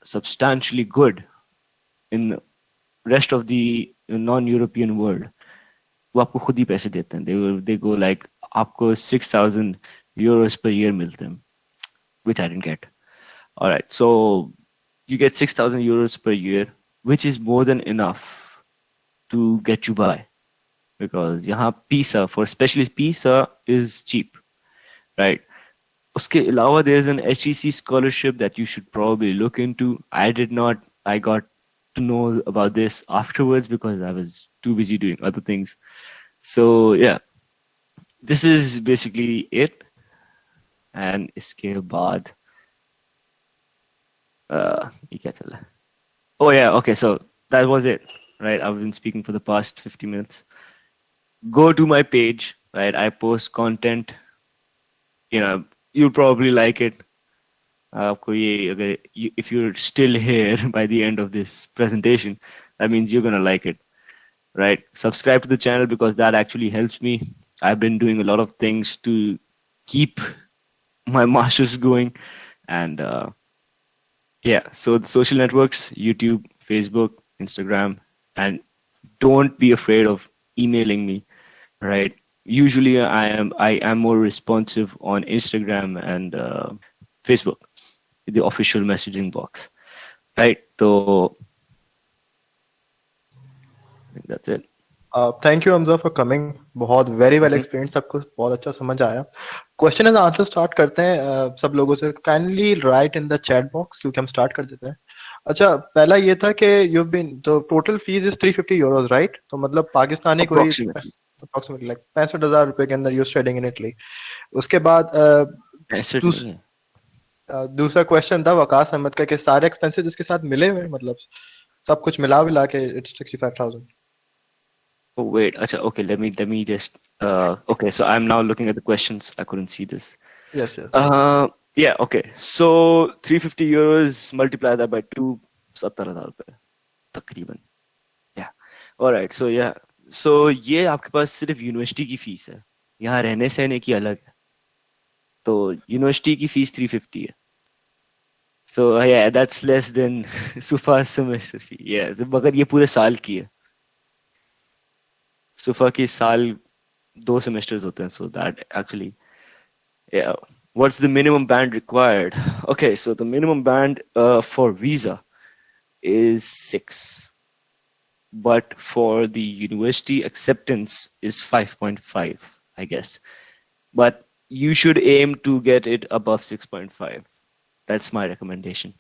substantially good in rest of the non-European world, वो आपको खुद ही पैसे देते हैं. They go like आपको 6,000 euros per year मिलते हैं, which I didn't get. All right, so you get 6,000 euros per year, which is more than enough to get you by, because यहाँ PISA, for specialist PISA is cheap, right? उसके अलावा there's an HEC scholarship that you should probably look into. I did not. I got to know about this afterwards because I was too busy doing other things. So yeah, this is basically it. And इसके बाद ये क्या चल रहा है? Oh yeah, okay, so that was it, right? I've been speaking for the past 50 minutes. Go to my page, right? I post content. You know, you'll probably like it. आपको ये अगर if you're still here by the end of this presentation, that means you're gonna like it, right? Subscribe to the channel because that actually helps me. I've been doing a lot of things to keep my masters going, and yeah, so the social networks, YouTube, Facebook, Instagram, and don't be afraid of emailing me, right? Usually I am more responsive on Instagram and Facebook, the official messaging box, right? So I think that's it. Thank you, Hamza, for coming. बहुत very well explained, सब कुछ बहुत अच्छा समझ आया. Question and answer start करते हैं सब लोगों से. Kindly write in the chat box, क्योंकि हम start कर देते हैं. अच्छा, पहला ये था कि यू बीन तो total fees is 350 Euros, right? तो मतलब पाकिस्तानी कोई Approximately. अप्रोक्सीमेटली लाइक 65,000 रुपए के अंदर यू स्टडिंग इन इटली। उसके बाद ऐसे दूस, नहीं है। दूसरा क्वेश्चन था वकास अहमद का कि सारे एक्सपेंसेस इसके साथ मिले हुए, मतलब सब कुछ मिला विला के it's 65,000। Oh wait, acha, okay, let me just okay, so I'm now looking at the questions. I couldn't see this. Yes yes. Yeah, okay. So 350 euros multiply that by 2, 70,000 रुपए तकरीबन। Yeah. All right. So yeah. So ये आपके पास सिर्फ university की fees है। यहाँ रहने सहने की अलग है। तो यूनिवर्सिटी की फीस 350 है। So yeah, that's less than सुफा's semester fee. Yeah, मगर ये पूरे साल की है। सुफा की साल 2 सेमेस्टर्स होते हैं, so that actually, yeah. What's the minimum band required? Okay, so the minimum band for visa is 6, but for the university acceptance is 5.5, I guess. But you should aim to get it above 6.5. That's my recommendation.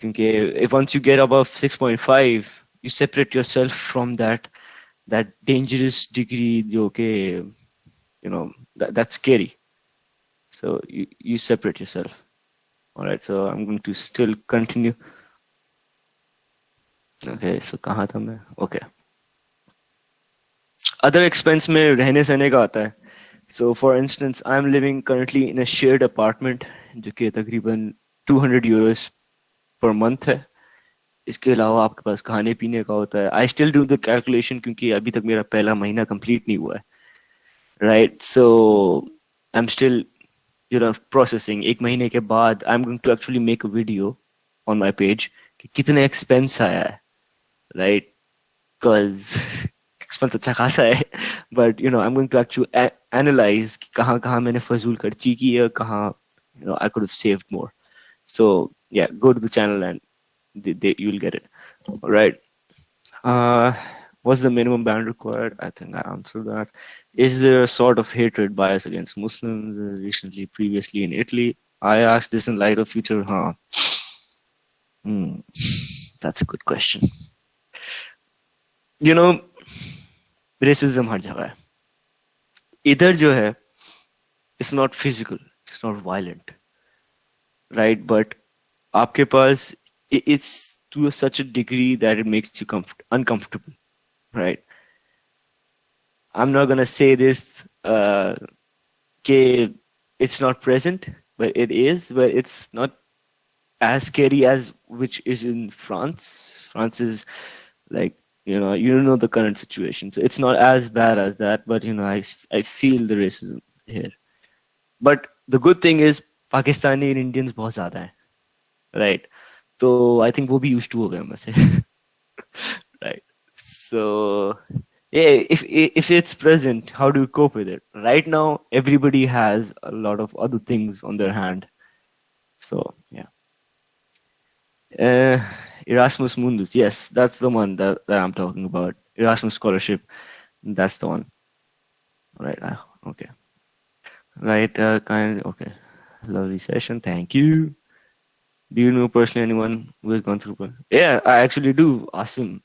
Because if once you get above 6.5, you separate yourself from that dangerous degree, okay, that's scary. So you separate yourself. All right, so I'm going to still continue. Okay, so कहाँ था मैं? Okay. Other expense में रहने सहने का आता है. So for instance, I'm living currently in a shared apartment जो कि तकरीबन 200 euros per month है. इसके अलावा आपके पास खाने पीने का होता है. I still do the calculation क्योंकि अभी तक मेरा पहला महीना complete नहीं हुआ है. Right, so I'm still processing. एक महीने के बाद I'm going to actually make a video on my page कि कितने expense आया है, right? Because expense अच्छा खासा है, but I'm going to actually analyze कि कहाँ मैंने फजूल खर्ची की है, कहाँ I could have saved more. So yeah, go to the channel and you'll get it. All right. What's the minimum ban required? I think I answered that. Is there a sort of hatred bias against Muslims previously in Italy? I asked this in light of future. That's a good question. Racism हर जगह है. इधर जो है, it's not physical, it's not violent, right? But आपके पास, it's to such a degree that it makes you uncomfortable, right? I'm not gonna say this कि it's not present, but it is. But it's not as scary as which is in France. France is like, you don't know the current situation, so it's not as bad as that. But I feel the racism here. But the good thing is Pakistani and Indians बहुत ज़्यादा हैं, right? So I think वो भी used to हो गए हैं वैसे, right? So yeah, if it's present, how do you cope with it? Right now, everybody has a lot of other things on their hand. So yeah. Erasmus Mundus, yes, that's the one that I'm talking about. Erasmus scholarship, that's the one. Right. Okay. Right. Okay. Lovely session. Thank you. Do you know personally anyone who has gone through? Yeah, I actually do. Awesome.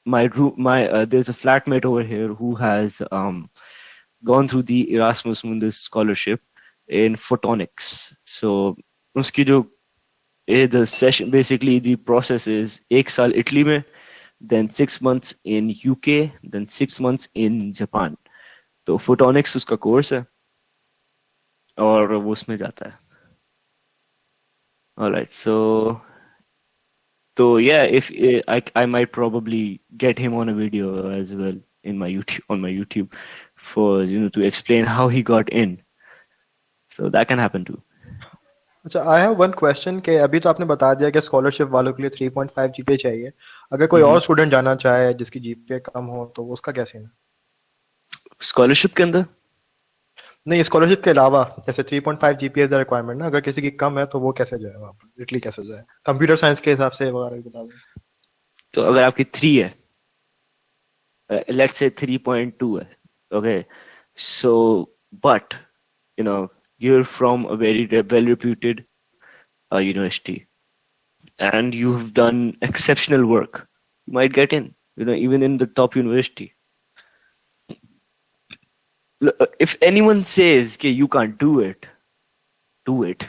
There's a flatmate over here who has gone through the Erasmus Mundus scholarship in photonics. So उसकी जो the session, basically the process is 1 साल Italy में, then 6 months in UK, then 6 months in Japan. तो photonics उसका course है और वो उसमें जाता है. All right, so yeah, if I might probably get him on a video as well on my YouTube for to explain how he got in. So that can happen too. अच्छा, I have one question कि अभी तो आपने बता दिया कि scholarship वालों के लिए 3.5 जीपीए चाहिए. अगर कोई और स्टूडेंट जाना चाहे जिसकी जीपीए कम हो तो उसका क्या सीन है? स्कॉलरशिप के अंदर नहीं, स्कॉलरशिप के अलावा जैसे 3.5 जीपीए इज द रिक्वायरमेंट ना, अगर किसी की कम है तो वो कैसे जाए वहाँ पर, इटली कैसे जाए कंप्यूटर साइंस के हिसाब से वगैरह बता दें. तो अगर आपकी 3 है, लेट्स से 3.2 है, okay, so but you're from a very well reputed university, and you've done exceptional work, you might get in, even in the top university. If anyone says, okay, you can't do it, do it.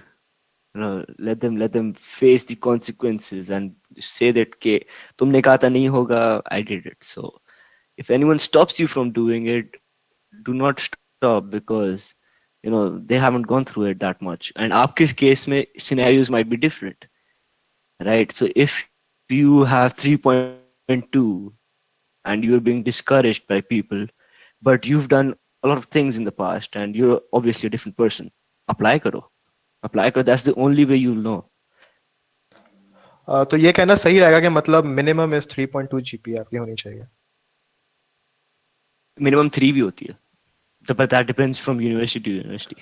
Let them face the consequences and say that, okay, tumne kaha tha nahi hoga, I did it. So if anyone stops you from doing it, do not stop, because they haven't gone through it that much. And aapke case mein scenarios might be different, right? So if you have 3.2 and you're being discouraged by people, but you've done a lot of things in the past and you're obviously a different person, apply karo. That's the only way you'll know. तो ये कहना सही रहेगा कि मतलब minimum is 3.2 GPA आपकी होनी चाहिए. Minimum 3 भी होती है, but that depends from university to university.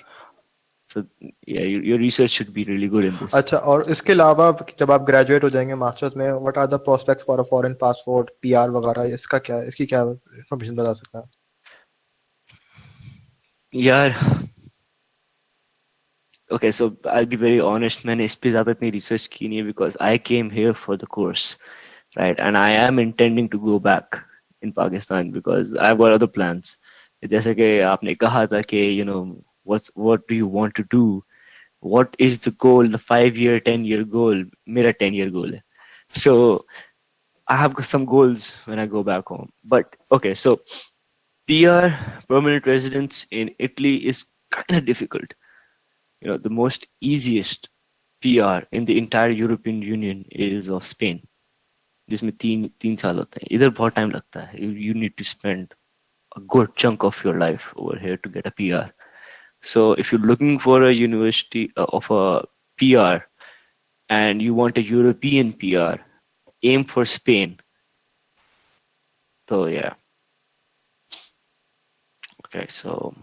So yeah, your research should be really good in this. अच्छा, और इसके अलावा जब आप ग्रेजुएट हो जाएंगे मास्टर्स में, what are the prospects for a foreign passport, PR वगैरह, इसकी क्या इन्फॉर्मेशन बता सकते हैं? यार, okay, so I'll be very honest, मैंने इस पे ज़्यादा इतनी research की नहीं है, because I came here for the course, right? And I am intending to go back in Pakistan because I've got other plans. जैसे कि आपने कहा था कि what do you want to do? What is the goal? The 5-year, 10-year goal? मेरा 10-year goal है. So I have some goals when I go back home. But okay, so PR, permanent residence in Italy, is kind of difficult. The most easiest PR in the entire European Union is of Spain, जिसमें तीन साल होते हैं. इधर बहुत time लगता है. You need to spend a good chunk of your life over here to get a PR. So if you're looking for a university of a PR and you want a European PR, aim for Spain. So yeah. Okay, so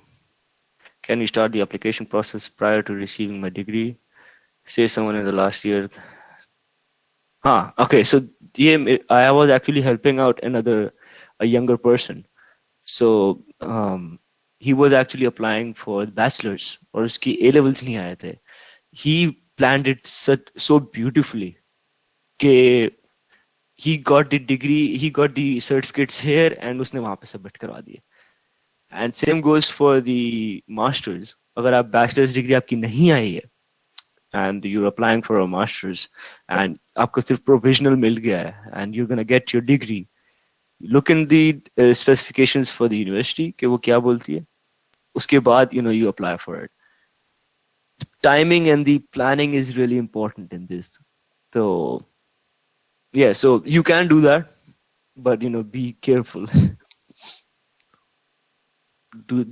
can you start the application process prior to receiving my degree? Say someone in the last year. Okay, so I was actually helping out a younger person. So he was actually applying for bachelor's, और उसकी A levels नहीं आए थे. He planned it so beautifully कि he got the degree, he got the certificates here, and उसने वहाँ पे submit करवा दिए. And same goes for the masters. अगर आप bachelor's degree आपकी नहीं आई है and you're applying for a master's and आपको सिर्फ provisional मिल गया है and you're gonna get your degree, look in the specifications for the university कि वो क्या बोलती है. उसके बाद you apply for it. The timing and the planning is really important in this. So yeah, so you can do that, but be careful.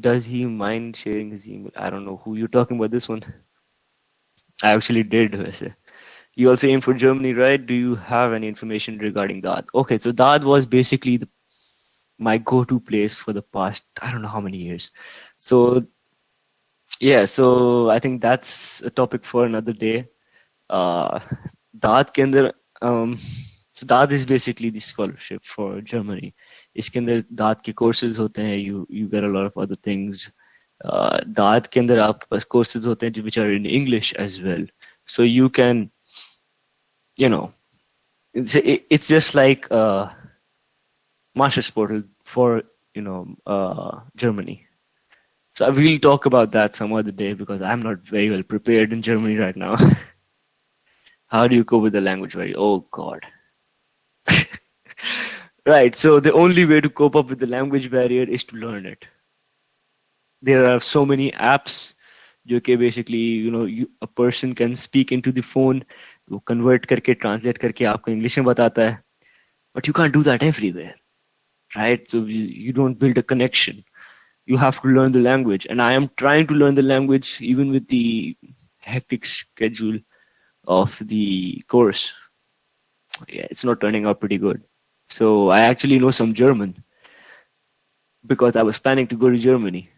Does he mind sharing his email? I don't know who you're talking about this one. I actually did. You also aim for Germany, right? Do you have any information regarding that? Okay, so that was basically my go-to place for the past, I don't know how many years. So yeah, so I think that's a topic for another day. दाद के अंदर so दाद is basically the scholarship for Germany. इसके अंदर दाद के courses होते हैं. You get a lot of other things. दाद के अंदर आपके पास courses होते हैं which are in English as well. So you can, it's just like master's portal for Germany. So I will talk about that some other day because I'm not very well prepared in Germany right now. How do you cope with the language barrier? Oh God. Right. So the only way to cope up with the language barrier is to learn it. There are so many apps जो कि basically a person can speak into the phone, वो convert करके translate करके आपको English में बताता है. But you can't do that everywhere, right? So you don't build a connection. You have to learn the language, and I am trying to learn the language even with the hectic schedule of the course. Yeah, it's not turning out pretty good. So I actually know some German because I was planning to go to Germany,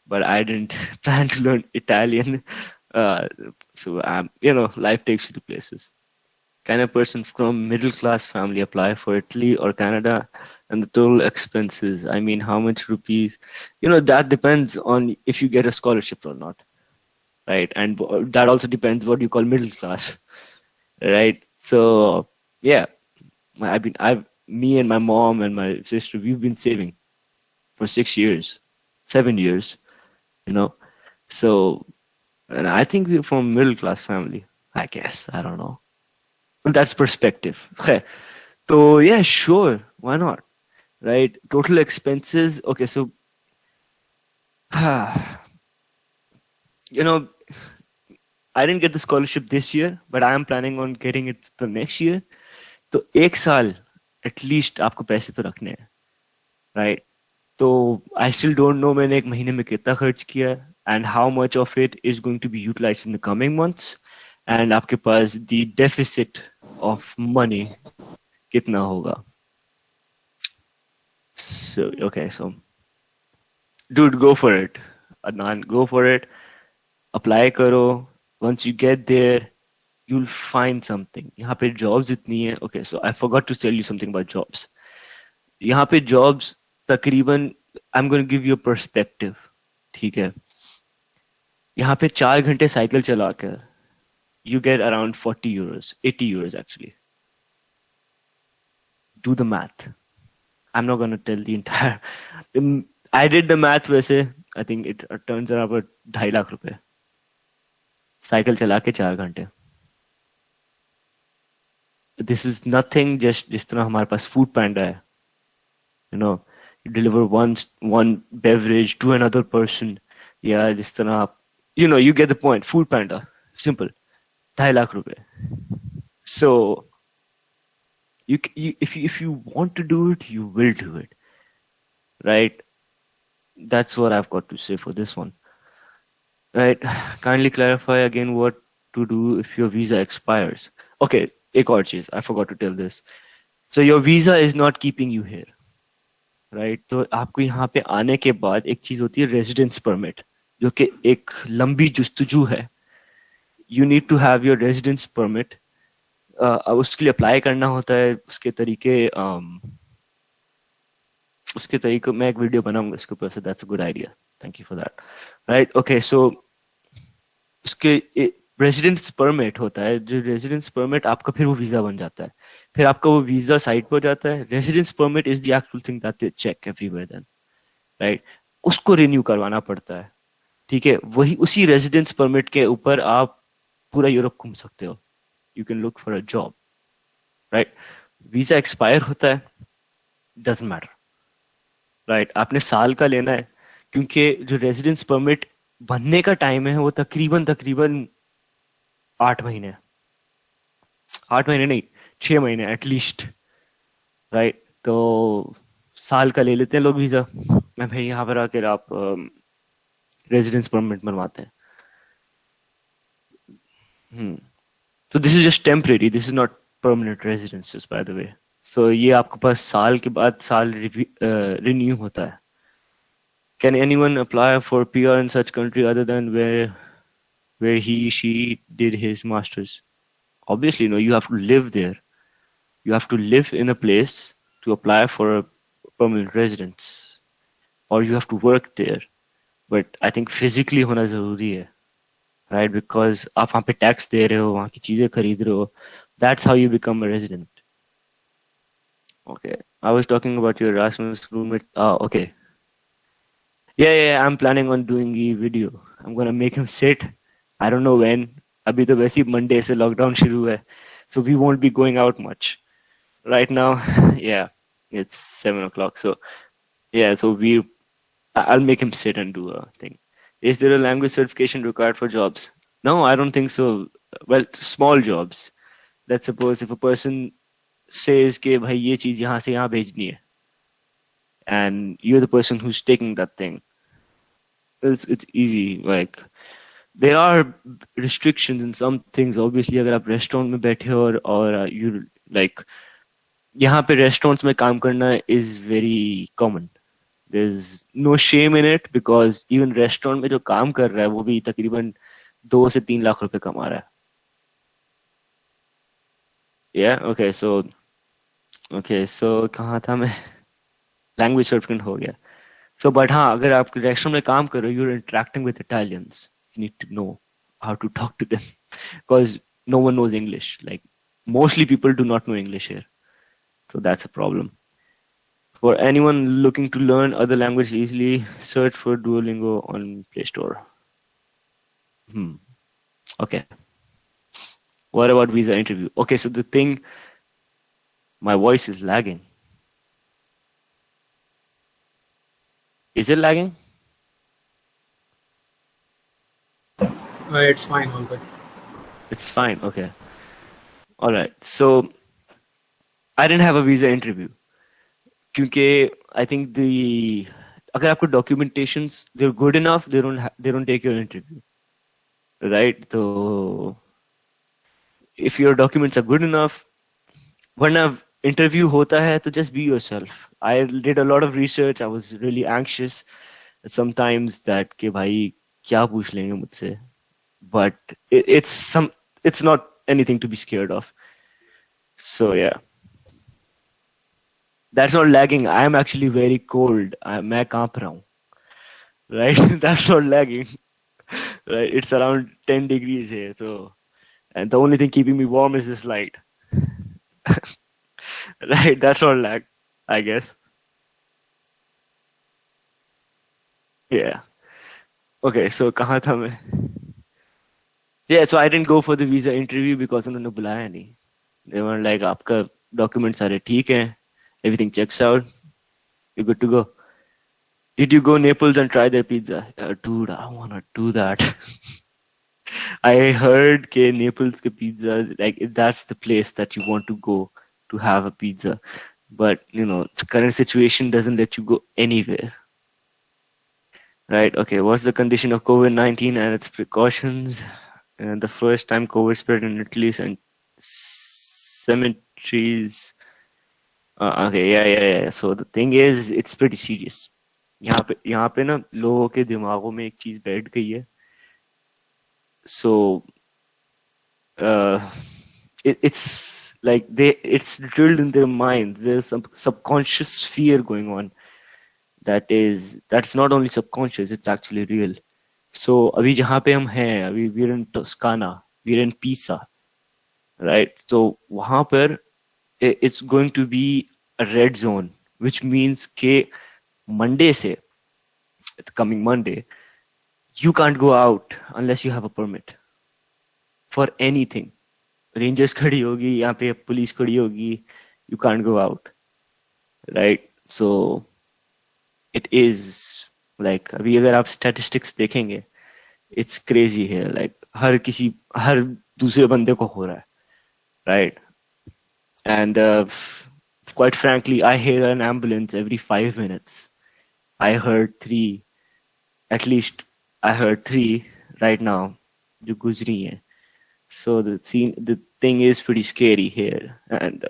but I didn't plan to learn Italian. So life takes you to places. Can a person from middle class family apply for Italy or Canada? And the total expenses, I mean, how much rupees? That depends on if you get a scholarship or not, right? And that also depends what you call middle class, right? So yeah, me and my mom and my sister, we've been saving for 6 years, 7 years, you know. So, and I think we're from middle class family, I guess. I don't know. But that's perspective. Okay. So yeah, sure. Why not? Right? Total expenses. Okay, so you know, I didn't get the scholarship this year, but I am planning on getting it the next year. तो एक साल at least आपको पैसे तो रखने हैं, right? तो I still don't know मैंने एक महीने में कितना खर्च किया है and how much of it is going to be utilized in the coming months, and आपके पास the deficit of money कितना होगा. So okay, so dude, go for it. Adnan, go for it. Apply करो. Once you get there, you'll find something. यहाँ पे jobs इतनी है. Okay, so I forgot to tell you something about jobs. यहाँ पे jobs तकरीबन, I'm going to give you a perspective. ठीक है. यहाँ पे 4 घंटे साइकिल चलाकर you get around 40 euros, 80 euros actually. Do the math. I'm not going to tell the entire. I did the math वैसे. I think it turns around about 2.5 lakh रुपए. Cycle चला के 4 घंटे. This is nothing, just जिस तरह हमारे पास food panda है. You know, you deliver one beverage to another person. Yeah, जिस तरह आप, you know, you get the point. Food panda, simple. 2.5 lakh रुपए. So, if you want to do it, you will do it, right? That's what I've got to say for this one. Right? Kindly clarify again what to do if your visa expires. Okay, एक और चीज, I forgot to tell this. So your visa is not keeping you here, right? तो आपको यहाँ पे आने के बाद एक चीज होती है residence permit, जो कि एक लंबी जुस्तजू है. You need to have your residence permit. उसके लिए अप्लाई करना होता है. उसके तरीके मैं एक वीडियो बनाऊंगा इसके ऊपर से. That's a good idea. Thank you for that. Right? Okay, so उसके रेजिडेंस परमिट होता है. जो रेजिडेंस परमिट आपका फिर वो वीजा बन जाता है. फिर आपका वो वीजा साइट पर जाता है. Residence permit is the actual thing that they check everywhere then, right? उसको रिन्यू करवाना पड़ता है. ठीक है, वही उसी रेजिडेंस परमिट के ऊपर आप पूरा यूरोप घूम सकते हो. You can look for a job, right? Visa expire होता है, डजंट मैटर, राइट? आपने साल का लेना है, क्योंकि जो रेजिडेंस परमिट बनने का टाइम है वो तकरीबन 8 महीने, 8 महीने नहीं, 6 महीने एटलीस्ट, राइट? तो साल का ले लेते हैं लोग वीजा. मैं भाई यहाँ पर आकर आप रेजिडेंस परमिट बनवाते हैं. So this is just temporary. This is not permanent residences, by the way. So ये आपके पास साल के बाद साल renew होता है. Can anyone apply for PR in such country other than where she did his masters? Obviously, no. You have to live there. You have to live in a place to apply for a permanent residence, or you have to work there. But I think physically होना जरूरी है, right? Because आप वहाँ पे tax दे रहे हो, वहाँ की चीजें खरीद रहे हो. That's how you become a resident. Okay, I was talking about your Erasmus roommate. Okay. Yeah, I'm planning on doing a video. I'm gonna make him sit. I don't know when. अभी तो वैसे ही Monday से lockdown शुरू है, so we won't be going out much. Right now, yeah, it's 7 o'clock. So yeah, so I'll make him sit and do a thing. Is there a language certification required for jobs? No, I don't think so. Well, small jobs. Let's suppose if a person says कि भाई ये चीज यहाँ से यहाँ भेजनी है, and you're the person who's taking that thing, it's easy. Like, there are restrictions in some things. Obviously, अगर आप restaurant में बैठे हो और you like, यहाँ पे restaurants में काम करना is very common. There's no shame in it, because even restaurant में जो काम कर रहा है वो भी तकरीबन 2 से 3 लाख रुपए कमा रहा है. Yeah, okay, so कहाँ था मैं? Language certificate हो गया. So, but हाँ, अगर आप restaurant में काम कर रहे हो, you're interacting with Italians. You need to know how to talk to them, because no one knows English. Like, mostly people do not know English here, so that's a problem. For anyone looking to learn other languages easily, search for Duolingo on Play Store. Okay. What about visa interview? Okay, so the thing, my voice is lagging. Is it lagging? It's fine, all good. It's fine. Okay. All right. So I didn't have a visa interview क्योंकि I think the अगर आपको documentations they're good enough, they don't take your interview, right? So if your documents are good enough, वरना interview होता है तो just be yourself. I did a lot of research. I was really anxious sometimes that कि भाई क्या पूछ लेंगे मुझसे, but it's not anything to be scared of. So yeah. That's not lagging. I am actually very cold. मैं कांप रहा हूँ. Right? That's not lagging. Right? It's around 10 degrees here. So, and the only thing keeping me warm is this light. Right? That's not lag, I guess. Yeah. Okay. So कहाँ था मैं? Yeah. So I didn't go for the visa interview because उन्होंने बुलाया नहीं. They were like, आपका documents सारे ठीक हैं. Everything checks out. You're good to go. Did you go Naples and try their pizza? Dude, I want to do that. I heard that Naples pizza, like that's the place that you want to go to have a pizza. But, the current situation doesn't let you go anywhere. Right? Okay, what's the condition of COVID-19 and its precautions? The first time COVID spread in Italy and cemeteries. Okay, yeah. So the thing is, it's pretty serious. यहाँ पे ना लोगों के दिमागों में एक चीज बैठ गई है. So it's like it's drilled in their minds. There's some subconscious fear going on. That's not only subconscious, it's actually real. So अभी जहाँ पे हम हैं, अभी we're in Toscana, we're in Pisa, right? So वहाँ पर it's going to be a red zone, which means कि Monday से, coming Monday, you can't go out unless you have a permit for anything. Rangers खड़ी होगी, यहाँ पे police खड़ी होगी, you can't go out, right? So it is like अभी अगर आप statistics देखेंगे, it's crazy here. Like हर दूसरे बंदे को हो रहा है, right? And quite frankly, I hear an ambulance every 5 minutes. I heard 3, at least I heard 3 right now, जो गुजरी हैं. So the thing is pretty scary here. And,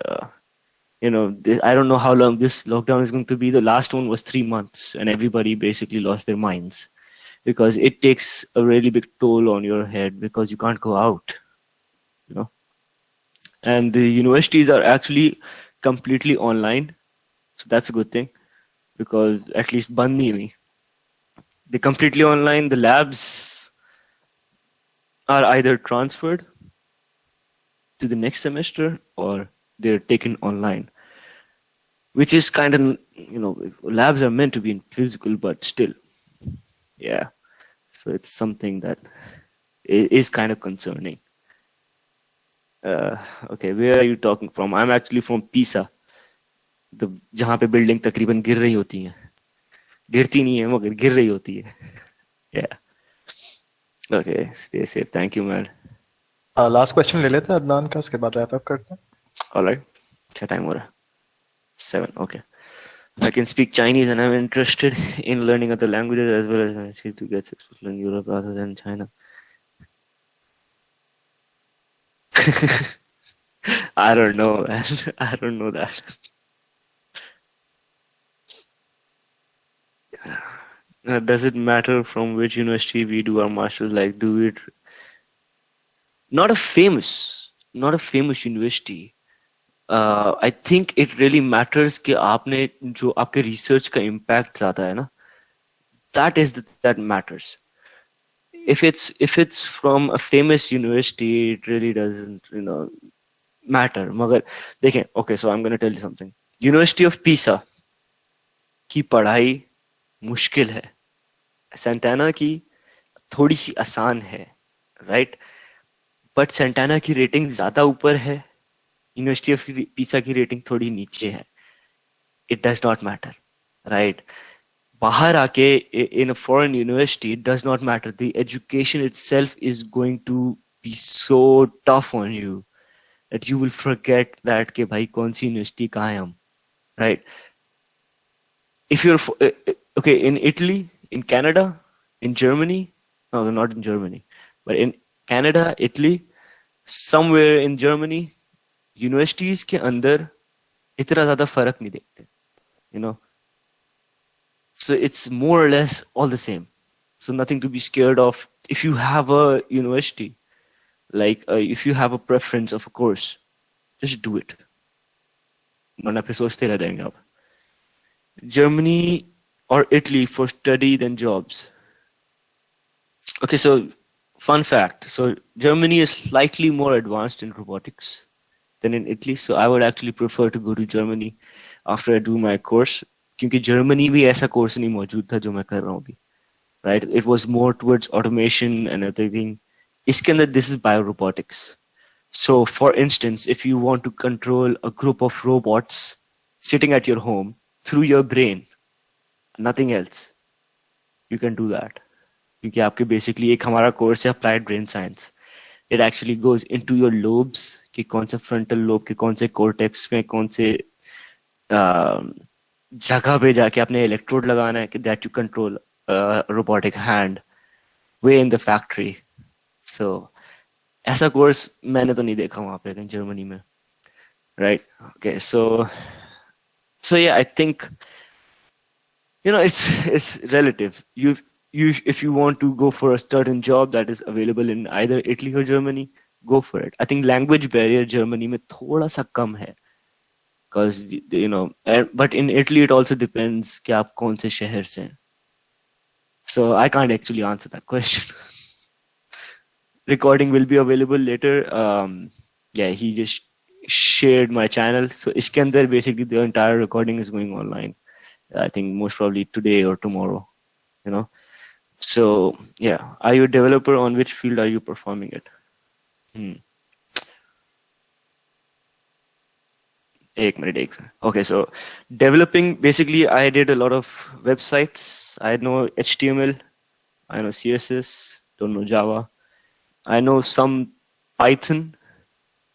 I don't know how long this lockdown is going to be. The last one was 3 months and everybody basically lost their minds because it takes a really big toll on your head because you can't go out, And the universities are actually completely online. So that's a good thing because at least band nahi hui. They're completely online. The labs are either transferred to the next semester or they're taken online, which is kind of, labs are meant to be in physical, but still, yeah. So it's something that is kind of concerning. Okay, where are you talking from? I'm actually from Pisa. जहाँ पे building तकरीबन गिर रही होती हैं, गिरती नहीं है मगर गिर रही होती है. Yeah. Okay, stay safe. Thank you, man. Last question ले लेते हैं अदनान का, उसके बाद wrap up करते हैं. All right. क्या time हो रहा है? 7. Okay. I can speak Chinese and I'm interested in learning other languages as well as I seek to get successful in Europe rather than China. I don't know, man. I don't know that. Does it matter from which university we do our masters? Like, do it? Not a famous university. I think it really matters कि आपने जो आपके research का impact ज़्यादा है ना, that matters. If it's from a famous university, it really doesn't, matter. मगर देखें, okay, so I'm going to tell you something. University of Pisa की पढ़ाई मुश्किल है, सेंटाना की थोड़ी सी आसान है, राइट? बट सेंटाना की रेटिंग ज्यादा ऊपर है, यूनिवर्सिटी ऑफ पीसा की रेटिंग थोड़ी नीचे है. It does not matter, right? बाहर आके in a foreign university, it does not matter. The education itself is going to be so tough on you that you will forget that कि भाई कौन सी यूनिवर्सिटी कहाँ है हम, right? If you're okay in Italy, in Canada, in Germany, no, not in Germany, but in Canada, Italy, somewhere in Germany, universities के अंदर इतना ज़्यादा फर्क नहीं देखते, you know. So it's more or less all the same. So nothing to be scared of. If you have a university, like if you have a preference of a course, just do it. वरना फिर सोचते रह जाएंगे आप. Germany or Italy for study than jobs. Okay, so fun fact. So Germany is slightly more advanced in robotics than in Italy. So I would actually prefer to go to Germany after I do my course. क्योंकि Germany भी ऐसा course नहीं मौजूद था जो मैं कर रहा हूँ अभी, right? It was more towards automation and everything. इसके अंदर this is bio robotics. So for instance, if you want to control a group of robots sitting at your home through your brain, nothing else, you can do that. क्योंकि आपके basically एक हमारा course है applied brain science. It actually goes into your lobes कि कौन से frontal lobe के कौन से कॉर्टेक्स में कौन से जगह पे जाके आपने इलेक्ट्रोड लगाना है कि that you control robotic hand way in the factory. So ऐसा कोर्स मैंने तो नहीं देखा वहां पे जर्मनी में, right? Okay, so yeah, I think, you know, it's relative. You if you want to go for a certain job that is available in either Italy or Germany, go for it. I think language barrier Germany में थोड़ा सा कम है. Because, you know, but in Italy it also depends कि आप कौन से शहर से हैं. So I can't actually answer that question. Recording will be available later. Yeah, he just shared my channel. So इसके अंदर basically the entire recording is going online. I think most probably today or tomorrow, you know. So yeah, are you a developer? On which field are you performing it? एक minute. Okay, so developing, basically I did a lot of websites. I know HTML, I know CSS, don't know Java. I know some Python.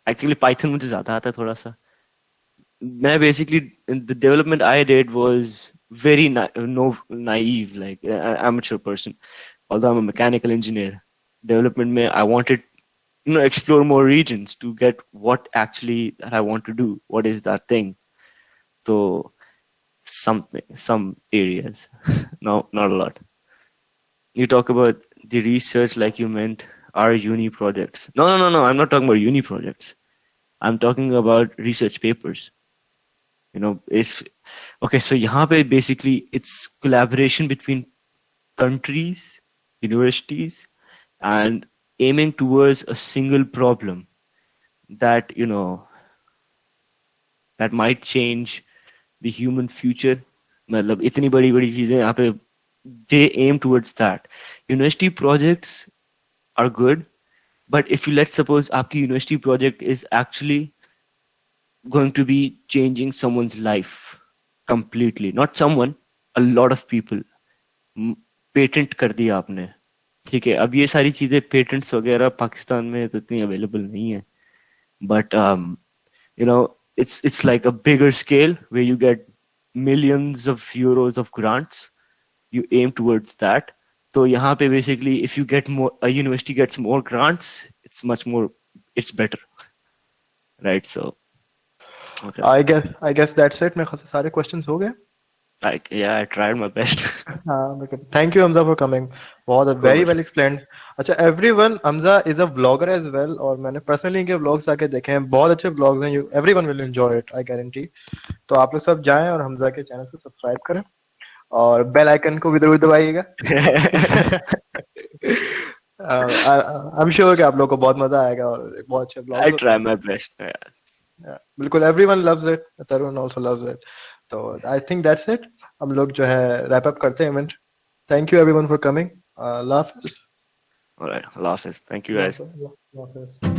Actually Python मुझे ज़्यादा आता है थोड़ा सा. मैं basically the development I did was very naive, like amateur person. Although I'm a mechanical engineer, development में I wanted, you know, explore more regions to get what actually that I want to do. What is that thing? So some areas, no, not a lot. You talk about the research like you meant our uni projects. No. I'm not talking about uni projects. I'm talking about research papers. You know, okay, so यहाँ पे basically it's collaboration between countries, universities, and aiming towards a single problem that, you know, that might change the human future. मतलब इतनी बड़ी चीजें यहाँ पे, they aim towards that. University projects are good, but if you, let's suppose आपकी university project is actually going to be changing someone's life completely, not someone, a lot of people. Patent कर दिया आपने, ठीक है? अब ये सारी चीजें पेटेंट्स वगैरह पाकिस्तान में तो इतनी अवेलेबल नहीं है, but you know it's like a bigger scale where you get millions of euros of grants. You aim towards that. So यहाँ पे basically if you get more, a university gets more grants, it's much more, it's better, right? So okay, I guess that's it. मेरे ख्याल से सारे questions हो गए. yeah, I tried my best. Thank you, Hamza, for coming. बहुत very well explained. अच्छा, everyone, Hamza is a vlogger as well, और मैंने personally इनके vlogs आके देखे हैं, बहुत अच्छे vlogs हैं. Everyone will enjoy it, I guarantee. तो आप लोग सब जाएं और हमजा के चैनल को सब्सक्राइब करें और बेल आइकन को भी जरूर दबाइएगा. I'm sure कि आप लोग को बहुत मजा आएगा और बहुत अच्छे vlogs. I try my best. Yeah, बिल्कुल, everyone loves it. Tarun also loves it. So I think that's it. हम लोग जो है wrap up करते हैं event. Thank you everyone for coming. Allah Hafiz. All right, Allah Hafiz. Thank you guys. Allah Hafiz.